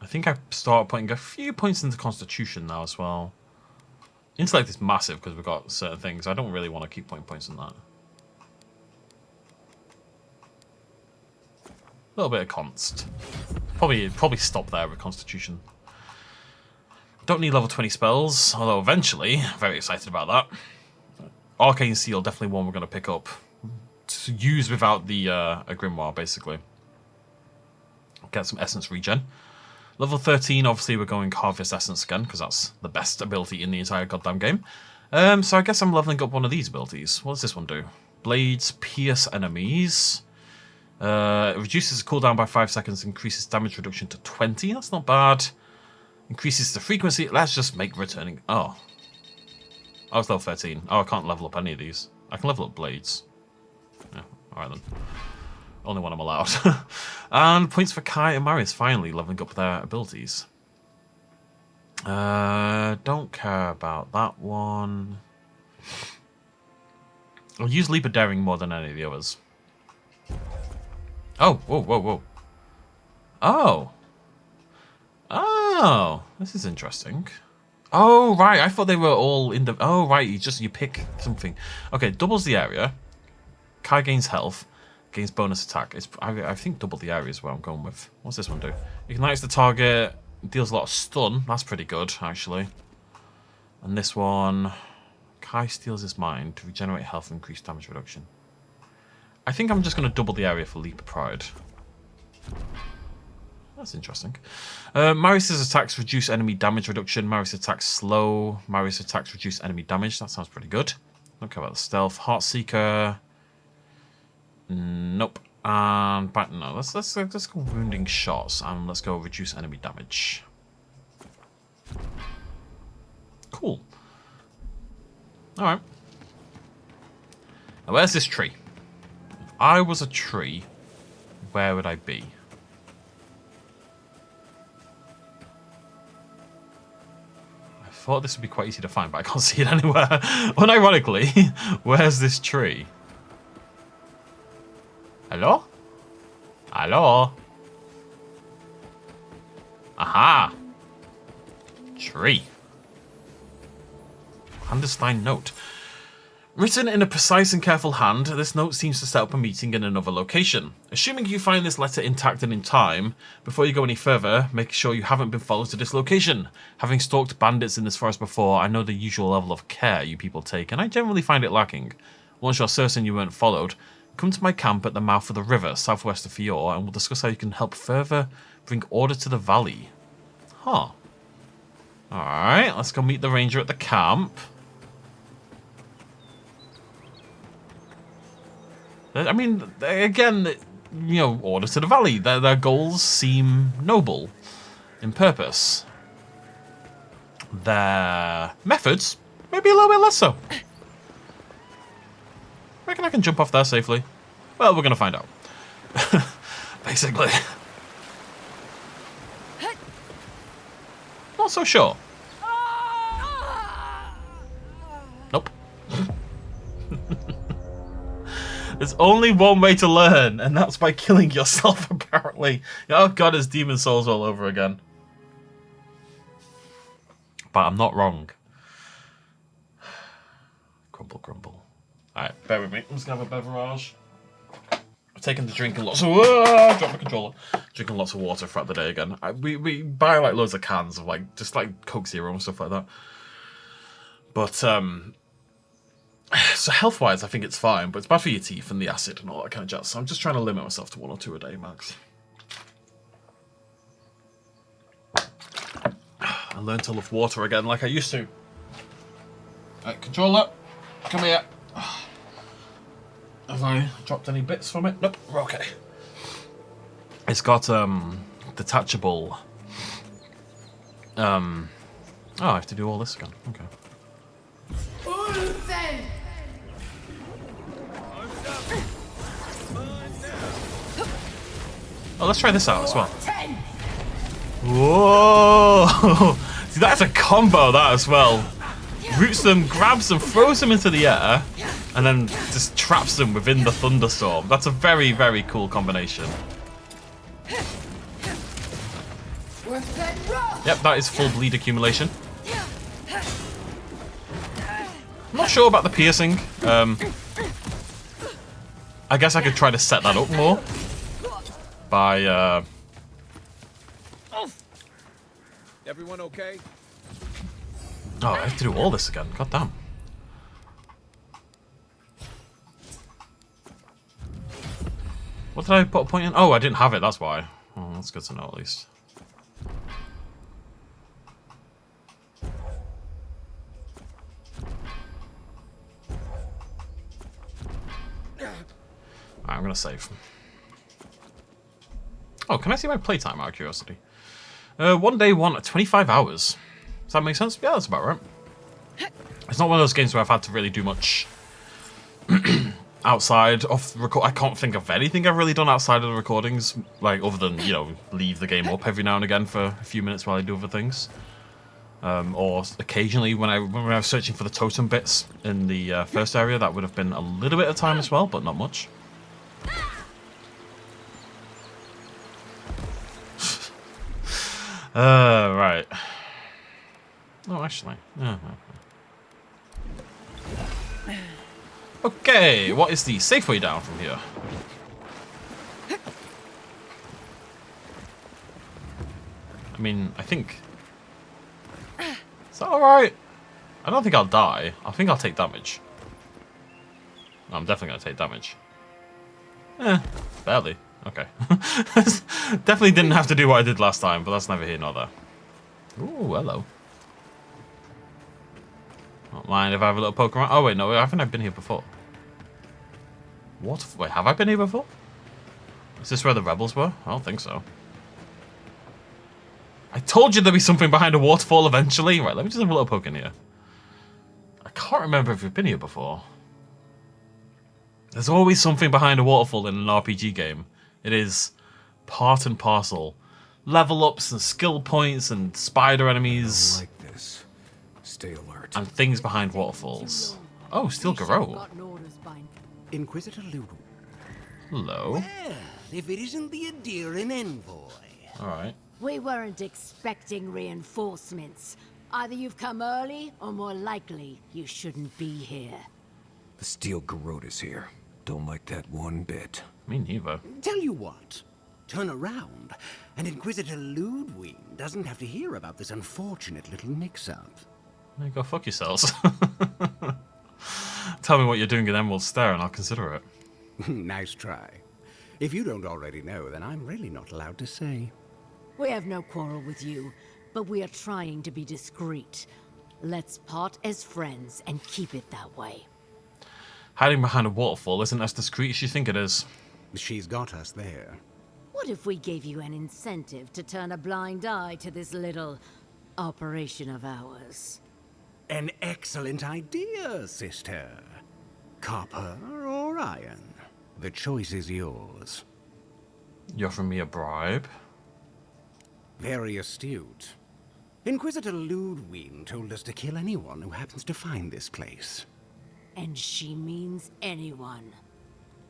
think I start putting a few points into Constitution now as well. Intellect is massive because we've got certain things. I don't really want to keep putting points in that. A little bit of Const. Probably stop there with Constitution. Don't need level 20 spells, although eventually, very excited about that. Arcane Seal, definitely one we're going to pick up. To use without the a Grimoire, basically. Get some Essence regen. Level 13, obviously we're going Harvest Essence again, because that's the best ability in the entire goddamn game. So I guess I'm leveling up one of these abilities. What does this one do? Blades pierce enemies. It reduces the cooldown by 5 seconds, increases damage reduction to 20. That's not bad. Increases the frequency. Let's just make returning... Oh. I was level 13. Oh, I can't level up any of these. I can level up blades. Yeah, alright then. Only one I'm allowed. And points for Kai and Marius finally leveling up their abilities. Don't care about that one. I'll use Leap of Daring more than any of the others. Oh, whoa, whoa, whoa. Oh. Oh, this is interesting. Oh, right, I thought they were all in the... Oh, right, you pick something. Okay, doubles the area. Kai gains health. Gains bonus attack. I think double the area is where I'm going with. What's this one do? Ignites the target. Deals a lot of stun. That's pretty good, actually. And this one... Kai steals his mind to regenerate health and increase damage reduction. I think I'm just going to double the area for Leap of Pride. That's interesting. Marius' attacks reduce enemy damage reduction. Marius attacks slow. Marius attacks reduce enemy damage. That sounds pretty good. Don't care about the stealth. Heartseeker. Nope. And back. No. Let's go wounding shots and let's go reduce enemy damage. Cool. All right. Now where's this tree? If I was a tree, where would I be? I thought this would be quite easy to find, but I can't see it anywhere. Unironically, where's this tree? Hello? Hello? Aha! Tree. Clandestine note. Written in a precise and careful hand, this note seems to set up a meeting in another location. Assuming you find this letter intact and in time, before you go any further, make sure you haven't been followed to this location. Having stalked bandits in this forest before, I know the usual level of care you people take, and I generally find it lacking. Once you're certain you weren't followed, come to my camp at the mouth of the river, southwest of Eora, and we'll discuss how you can help further bring order to the valley. Huh. Alright, let's go meet the ranger at the camp. I mean, again, you know, order to the valley. Their goals seem noble in purpose. Their methods, maybe a little bit less so. Reckon I can jump off there safely? Well, we're going to find out. Basically. Not so sure. Nope. There's only one way to learn, and that's by killing yourself, apparently. Oh god, it's Demon Souls all over again. But I'm not wrong. Crumble, crumble. Alright, bear with me. I'm just going to have a beverage. I've taken to drinking lots of... Drop my controller. Drinking lots of water throughout the day again. We buy like loads of cans of like, just like Coke Zero and stuff like that. But, so health-wise, I think it's fine, but it's bad for your teeth and the acid and all that kind of jazz. So I'm just trying to limit myself to 1 or 2 a day, max. I learned to love water again like I used to. Alright, controller, come here. Have I dropped any bits from it? Nope, we're okay. It's got detachable. Oh, I have to do all this again. Okay. Oh, let's try this out as well. Whoa! See, that's a combo, that as well. Roots them, grabs them, throws them into the air, and then just traps them within the thunderstorm. That's a very, very cool combination. Yep, that is full bleed accumulation. I'm not sure about the piercing. I guess I could try to set that up more by Everyone okay? Oh, I have to do all this again. God damn. What did I put a point in? Oh, I didn't have it, that's why. Oh, that's good to know at least. Alright, I'm gonna save. Oh, can I see my playtime out of curiosity? 1 day, 25 hours. Does that make sense? Yeah, that's about right. It's not one of those games where I've had to really do much outside of the record. I can't think of anything I've really done outside of the recordings, like other than, you know, leave the game up every now and again for a few minutes while I do other things. Or occasionally when I was searching for the totem bits in the first area, that would have been a little bit of time as well, but not much. Right. Oh, actually. Okay, what is the safe way down from here? I mean, I think... Is that alright? I don't think I'll die. I think I'll take damage. I'm definitely going to take damage. Barely. Okay. Definitely didn't have to do what I did last time, but that's neither here nor there. Ooh, hello. Don't mind if I have a little poke around. Oh, wait, no, I think I've been here before. What? Wait, have I been here before? Is this where the rebels were? I don't think so. I told you there'd be something behind a waterfall eventually. Right, let me just have a little poke in here. I can't remember if we've been here before. There's always something behind a waterfall in an RPG game. It is part and parcel. Level ups and skill points and spider enemies. I don't like this. Stay alert. And things behind waterfalls. Oh, still Garrote. Inquisitor Ludo. Hello. Well, if it isn't the Aedyr and envoy. Alright. We weren't expecting reinforcements. Either you've come early, or more likely, you shouldn't be here. The steel garrote is here. Don't like that one bit. Me neither. Tell you what, turn around, and Inquisitor Ludwig doesn't have to hear about this unfortunate little mix-up. There you go, fuck yourselves. Tell me what you're doing in Emerald Stair and I'll consider it. Nice try. If you don't already know, then I'm really not allowed to say. We have no quarrel with you, but we are trying to be discreet. Let's part as friends and keep it that way. Hiding behind a waterfall isn't as discreet as you think it is. She's got us there. What if we gave you an incentive to turn a blind eye to this little operation of ours? An excellent idea, sister. Copper or iron? The choice is yours. You offering me a bribe? Very astute. Inquisitor Ludwig told us to kill anyone who happens to find this place. And she means anyone.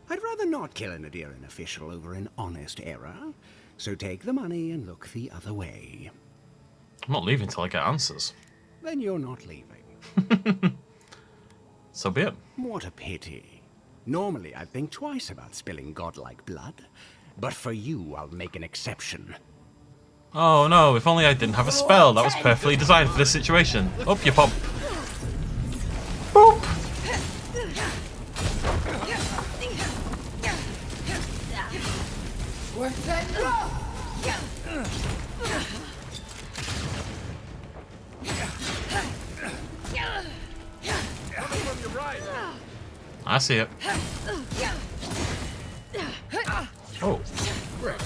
I'd rather not kill an Aedyr official over an honest error, so take the money and look the other way. I'm not leaving till I get answers. Then you're not leaving. So be it. What a pity. Normally I'd think twice about spilling godlike blood, but for you I'll make an exception. Oh no, if only I didn't have a spell. That was perfectly designed for this situation. Up you pop. Boop! I see it. Oh. Right.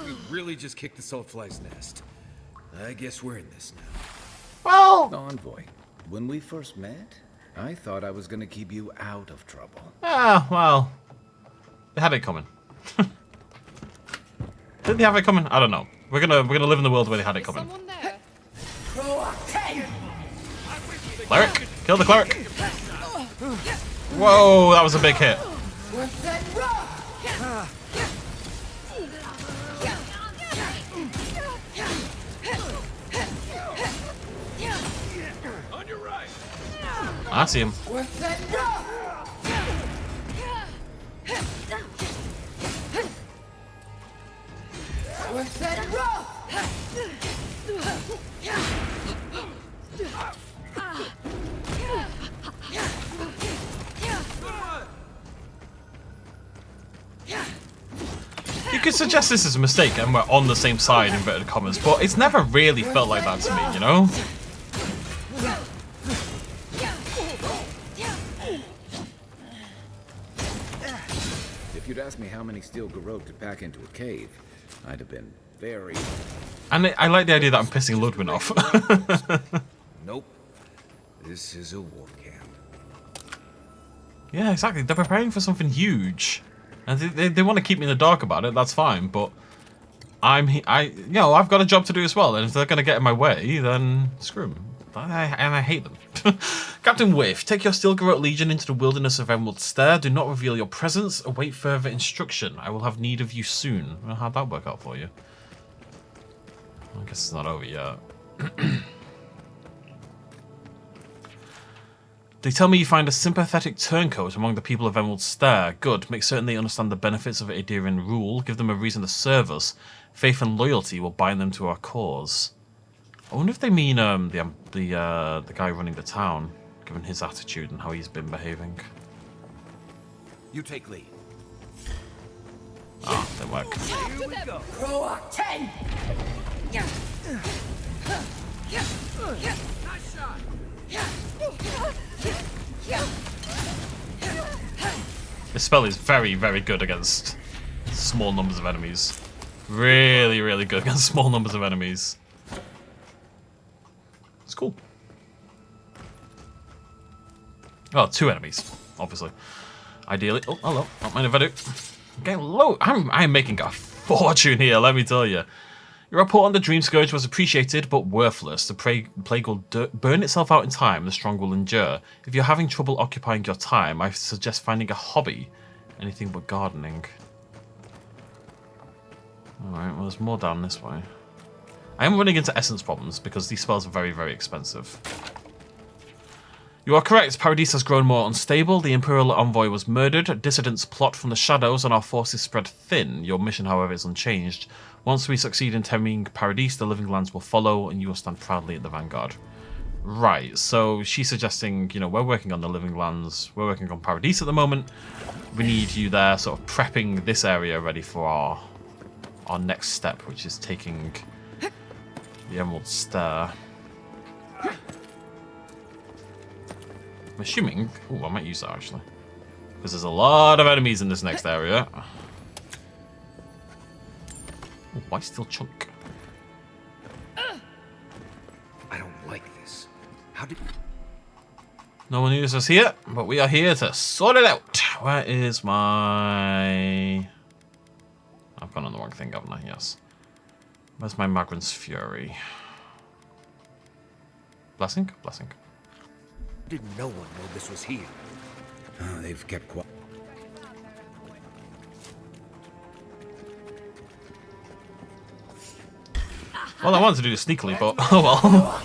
We really just kicked the saltfly's nest. I guess we're in this now. Well. Envoy, when we first met, I thought I was gonna keep you out of trouble. Ah, well. They had it coming. Did they have it coming? I don't know. We're gonna live in the world where they had it coming. Someone there? Cleric! Kill the cleric! Whoa, that was a big hit. On your right. I see him. You could suggest this is a mistake and we're on the same side, inverted commas, but it's never really felt like that to me, you know? If you'd asked me how many steel garrote to pack into a cave, I'd have been very... And I like the idea that I'm pissing Ludwig off. Nope. This is a war camp. Yeah, exactly. They're preparing for something huge. And they want to keep me in the dark about it, that's fine, but I've got a job to do as well, and if they're going to get in my way, then screw them. And I hate them. Captain Whiff, take your Steel Garrote Legion into the wilderness of Emerald Stair. Do not reveal your presence. Await further instruction. I will have need of you soon. Well, how'd that work out for you? I guess it's not over yet. They tell me you find a sympathetic turncoat among the people of Emerald Stair. Good. Make certain they understand the benefits of Aedyrian rule. Give them a reason to serve us. Faith and loyalty will bind them to our cause. I wonder if they mean the guy running the town, given his attitude and how he's been behaving. You take lead. Ah, didn't work. Here we go. Nice shot. This spell is very, very good against small numbers of enemies. Really, really good against small numbers of enemies. It's cool. Well, 2 enemies, obviously. Ideally. Oh, hello. Don't mind if I do. I'm getting low. I'm making a fortune here, let me tell you. Your report on the Dream Scourge was appreciated, but worthless. The plague will burn itself out in time, the strong will endure. If you're having trouble occupying your time, I suggest finding a hobby. Anything but gardening. Alright, well there's more down this way. I am running into essence problems because these spells are very, very expensive. You are correct. Paradis has grown more unstable. The Imperial Envoy was murdered. Dissidents plot from the shadows and our forces spread thin. Your mission, however, is unchanged. Once we succeed in taming Paradis, the Living Lands will follow and you will stand proudly at the vanguard. Right, so she's suggesting, you know, we're working on the Living Lands. We're working on Paradis at the moment. We need you there sort of prepping this area ready for our next step, which is taking the Emerald Stair. I'm assuming... Oh, I might use that, actually. Because there's a lot of enemies in this next area. Oh, why still chunk? I don't like this. How did... No one knew this was here, but we are here to sort it out. Where is my... I've gone on the wrong thing, haven't I? Yes. Where's my Magran's Fury? Blessing? Blessing. Did no one know this was here? Oh, they've kept quiet. Well, I wanted to do this sneakily, but oh well.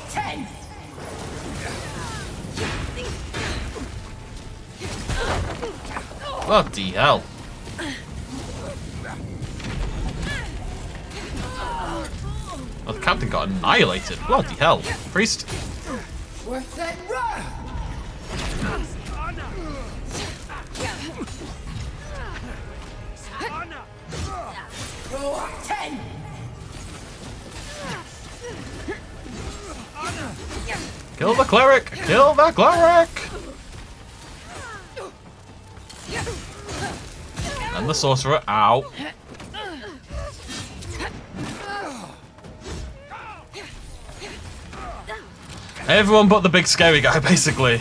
Bloody hell. Well, the captain got annihilated. Bloody hell. Priest. Kill the cleric! Kill the cleric! And the sorcerer. Ow. Everyone but the big scary guy, basically.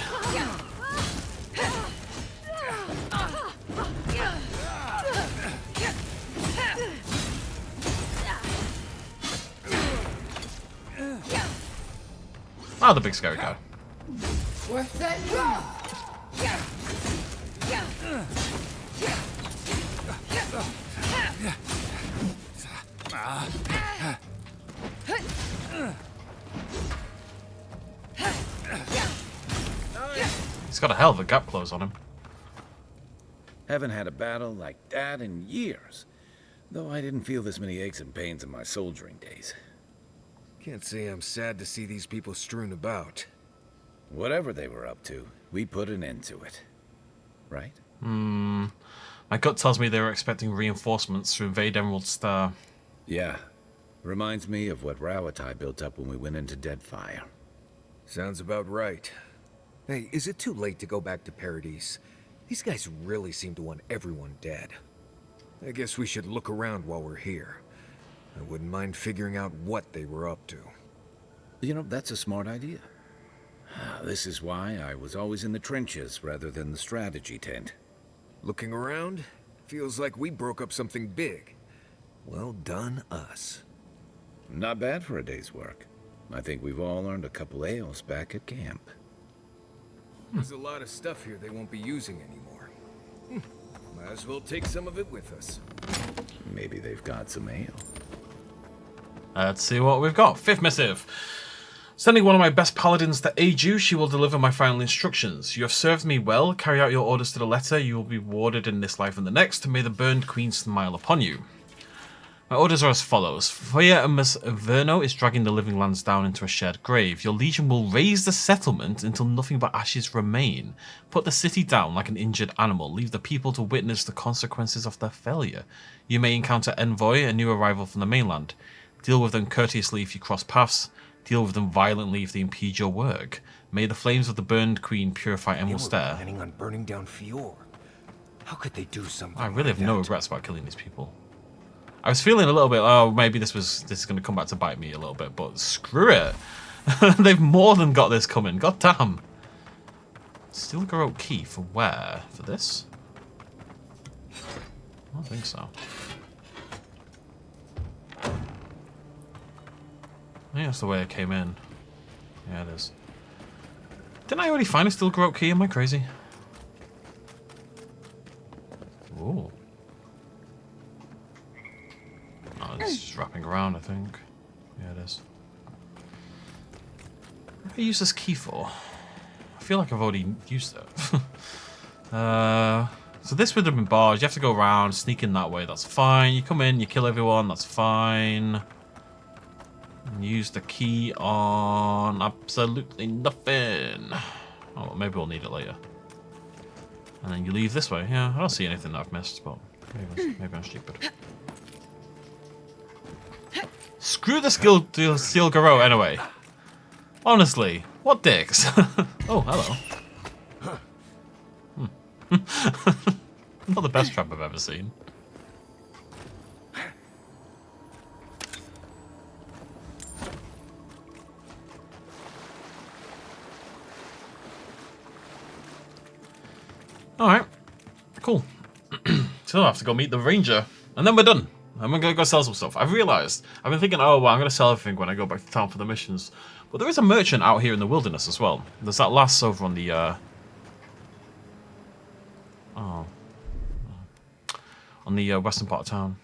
Oh, the big scary guy. What's that? He's got a hell of a gap close on him. Haven't had a battle like that in years. Though I didn't feel this many aches and pains in my soldiering days. Can't say I'm sad to see these people strewn about. Whatever they were up to, we put an end to it. Right? My gut tells me they were expecting reinforcements to invade Emerald Star. Yeah. Reminds me of what Rawatai built up when we went into Deadfire. Sounds about right. Hey, is it too late to go back to Paradise? These guys really seem to want everyone dead. I guess we should look around while we're here. I wouldn't mind figuring out what they were up to. You know, that's a smart idea. This is why I was always in the trenches rather than the strategy tent. Looking around, feels like we broke up something big. Well done, us. Not bad for a day's work. I think we've all earned a couple ales back at camp. There's a lot of stuff here they won't be using anymore. Might as well take some of it with us. Maybe they've got some ale. Let's see what we've got. 5th missive. Sending one of my best paladins to aid you, she will deliver my final instructions. You have served me well. Carry out your orders to the letter. You will be rewarded in this life and the next. May the burned queen smile upon you. My orders are as follows. Freya and Miss Verno is dragging the living lands down into a shared grave. Your legion will raise the settlement until nothing but ashes remain. Put the city down like an injured animal. Leave the people to witness the consequences of their failure. You may encounter Envoy, a new arrival from the mainland. Deal with them courteously if you cross paths. Deal with them violently if they impede your work. May the flames of the burned queen purify Emerald Star. Planning on burning down Fior. How could they do something I really like have no that? regrets about killing these people. I was feeling a little bit, oh, maybe this is going to come back to bite me a little bit, but screw it. They've more than got this coming. God damn. Steel Garrote key for where? For this? I don't think so. I think that's the way it came in. Yeah, it is. Didn't I already find a Steel Garrote key? Am I crazy? Ooh. Oh, it's just wrapping around, I think. Yeah, it is. What do I use this key for? I feel like I've already used it. So this would have been bars. You have to go around, sneak in that way. That's fine. You come in, you kill everyone. That's fine. And use the key on absolutely nothing. Oh, well, maybe we'll need it later. And then you leave this way. Yeah, I don't see anything that I've missed, but maybe I'm stupid. Screw the Steel Garrote anyway. Honestly, what dicks? Oh, hello. Not the best trap I've ever seen. Alright, cool. So I have to go meet the ranger, and then we're done. I'm gonna go sell some stuff. I've realised, I've been thinking, oh, well, I'm gonna sell everything when I go back to town for the missions. But there is a merchant out here in the wilderness as well. There's that lass over on the, on the western part of town.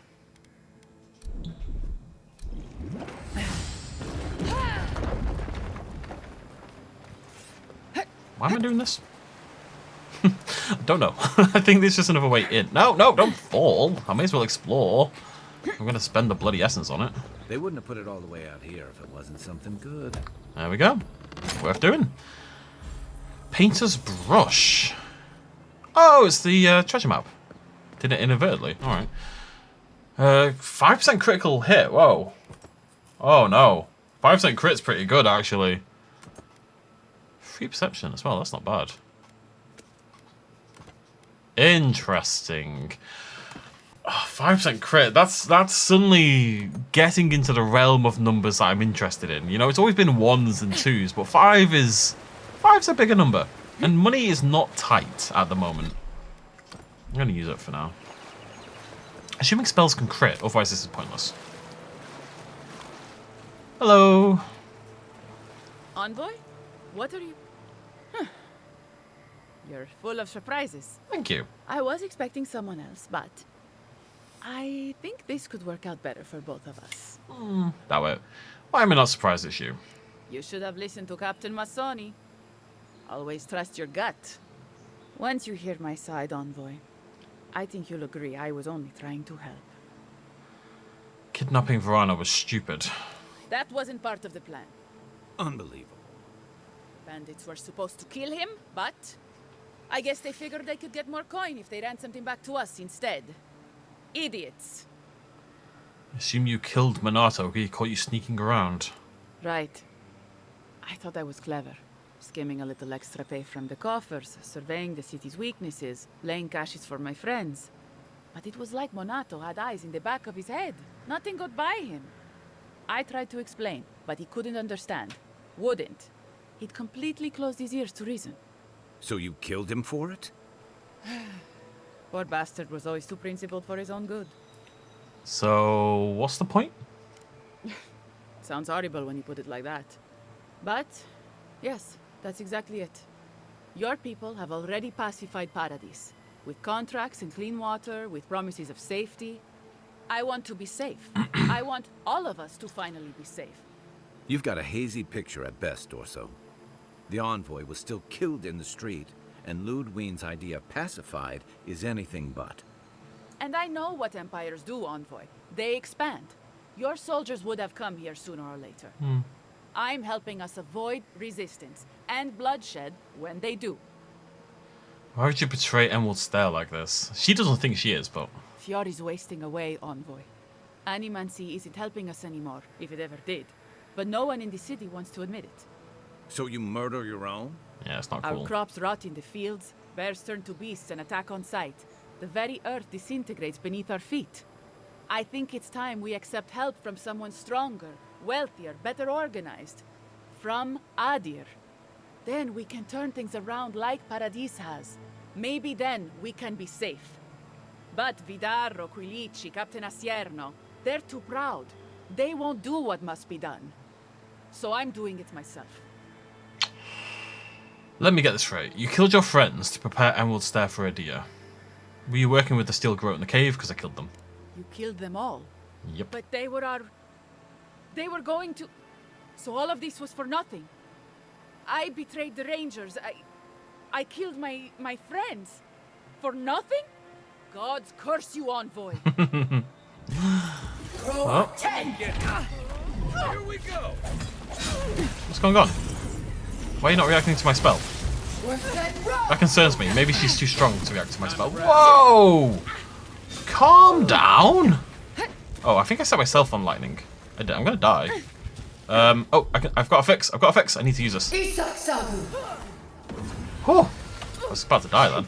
Why am I doing this? I don't know. I think there's just another way in. No, don't fall. I may as well explore. I'm gonna spend the bloody essence on it. They wouldn't have put it all the way out here if it wasn't something good. There we go. Worth doing. Painter's brush. Oh, it's the treasure map. Did it inadvertently. Alright. 5% critical hit. Whoa. Oh no. 5% crit's pretty good, actually. Free perception as well. That's not bad. Interesting. 5% crit. That's suddenly getting into the realm of numbers that I'm interested in. You know, it's always been 1s and 2s, but 5's a bigger number. And money is not tight at the moment. I'm going to use it for now. Assuming spells can crit, otherwise this is pointless. Hello. Envoy? What are you... Huh. You're full of surprises. Thank you. I was expecting someone else, but... I think this could work out better for both of us. That way. Why am I not surprised it's you? You should have listened to Captain Massoni. Always trust your gut. Once you hear my side, Envoy, I think you'll agree I was only trying to help. Kidnapping Verana was stupid. That wasn't part of the plan. Unbelievable. Bandits were supposed to kill him, but... I guess they figured they could get more coin if they ran something back to us instead. Idiots. Assume you killed Minato. He caught you sneaking around. Right. I thought I was clever. Skimming a little extra pay from the coffers, surveying the city's weaknesses, laying caches for my friends. But it was like Minato had eyes in the back of his head. Nothing got by him. I tried to explain, but he couldn't understand. Wouldn't. He'd completely closed his ears to reason. So you killed him for it? Poor bastard was always too principled for his own good. So, what's the point? Sounds horrible when you put it like that. But, yes, that's exactly it. Your people have already pacified Paradise. With contracts and clean water, with promises of safety. I want to be safe. I want all of us to finally be safe. You've got a hazy picture at best, Dorso. The Envoy was still killed in the street, and Ludwine's idea of pacified is anything but. And I know what empires do, Envoy. They expand. Your soldiers would have come here sooner or later. I'm helping us avoid resistance and bloodshed when they do. Why would you betray Emerald Stare like this? She doesn't think she is, but... Fiori's wasting away, Envoy. Animancy isn't helping us anymore, if it ever did. But no one in the city wants to admit it. So you murder your own? Yeah, it's not Our cool. crops rot in the fields, bears turn to beasts and attack on sight. The very earth disintegrates beneath our feet. I think it's time we accept help from someone stronger, wealthier, better organized. From Aedyr. Then we can turn things around like Paradis has. Maybe then we can be safe. But Vidarro, Quilici, Captain Asierno, they're too proud. They won't do what must be done. So I'm doing it myself. Let me get this straight. You killed your friends to prepare Emerald Stare for Aedyr. Were you working with the steel garrote in the cave? Because I killed them. You killed them all. Yep. But they were going to... So all of this was for nothing. I betrayed the Rangers. I killed my friends. For nothing? Gods curse you, Envoy. Oh. 10. Here we go! What's going on? Why are you not reacting to my spell? Worth That concerns me. Maybe she's too strong to react to my spell. Whoa! Calm down! Oh, I think I set myself on lightning. I'm gonna die. Oh, I've got a fix. I've got a fix. I need to use this. Isak Sagu. Oh! I was about to die then.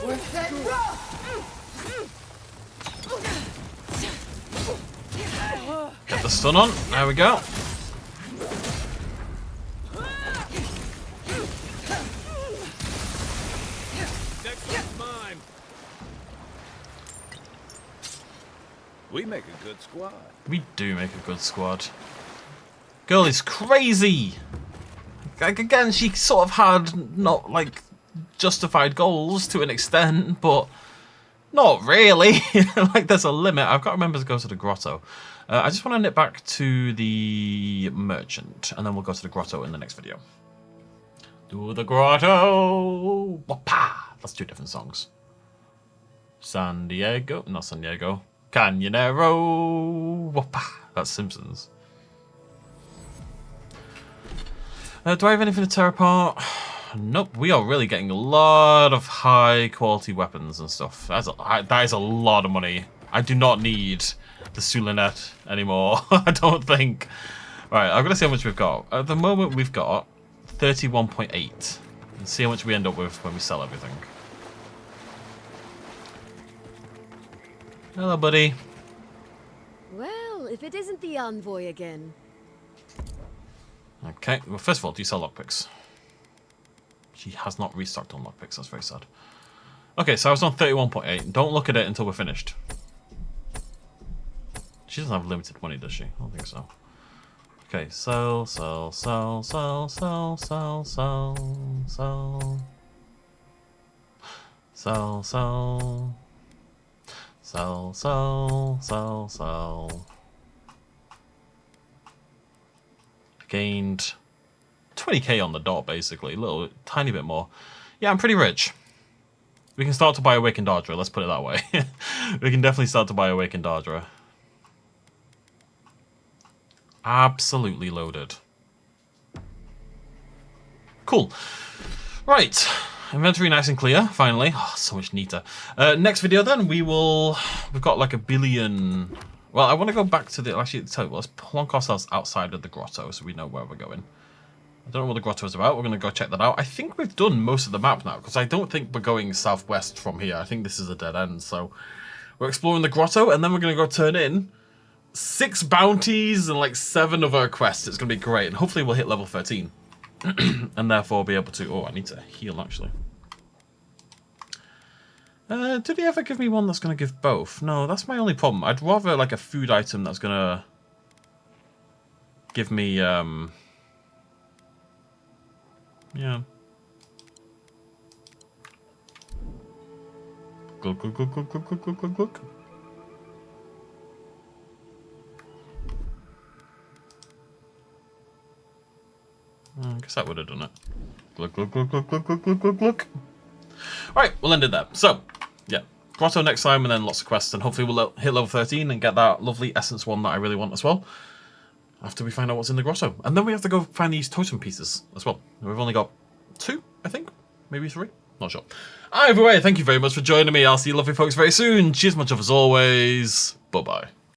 Worth it. Get the stun on. There we go. Next one's mine. We make a good squad. We do make a good squad. Girl is crazy! Like, again, she sort of had not, like, justified goals to an extent, but not really. Like, there's a limit. I've got to remember to go to the grotto. I just want to nip back to the merchant, and then we'll go to the grotto in the next video. To the grotto! Wapa! That's two different songs. San Diego? Not San Diego. Canyonero! Wapa! That's Simpsons. Do I have anything to tear apart? Nope. We are really getting a lot of high quality weapons and stuff. That is a lot of money. I do not need the Sulinet anymore. I don't think. Right, I'm going to see how much we've got. At the moment, we've got 31.8. And see how much we end up with when we sell everything. Hello, buddy. Well, if it isn't the envoy again. Okay, well, first of all, do you sell lockpicks? She has not restocked on lockpicks, that's very sad. Okay, so I was on 31.8. Don't look at it until we're finished. She doesn't have limited money, does she? I don't think so. Okay, sell. Gained 20k on the dot, basically. A little, tiny bit more. Yeah, I'm pretty rich. We can start to buy Awakened Aedyr, let's put it that way. We can definitely start to buy Awakened Aedyr. Absolutely loaded. Cool. Right. Inventory nice and clear, finally. Oh, so much neater. Next video then, we've got like 1 billion... Well, I want to go back to the... Actually, tell you what, let's plonk ourselves outside of the grotto so we know where we're going. I don't know what the grotto is about. We're going to go check that out. I think we've done most of the map now, because I don't think we're going southwest from here. I think this is a dead end, so... We're exploring the grotto, and then we're going to go turn in 6 bounties and like 7 of our quests. It's going to be great, and hopefully we'll hit level 13. And therefore be able to... Oh, I need to heal, actually. Did he ever give me one that's going to give both? No, that's my only problem. I'd rather like a food item that's going to give me... Yeah. Glug. I guess that would have done it. Glug. Alright, we'll end it there. So, yeah. Grotto next time, and then lots of quests, and hopefully we'll hit level 13 and get that lovely essence one that I really want as well. After we find out what's in the grotto. And then we have to go find these totem pieces as well. We've only got 2, I think. Maybe 3. Not sure. Either way, thank you very much for joining me. I'll see you lovely folks very soon. Cheers much of as always. Bye-bye.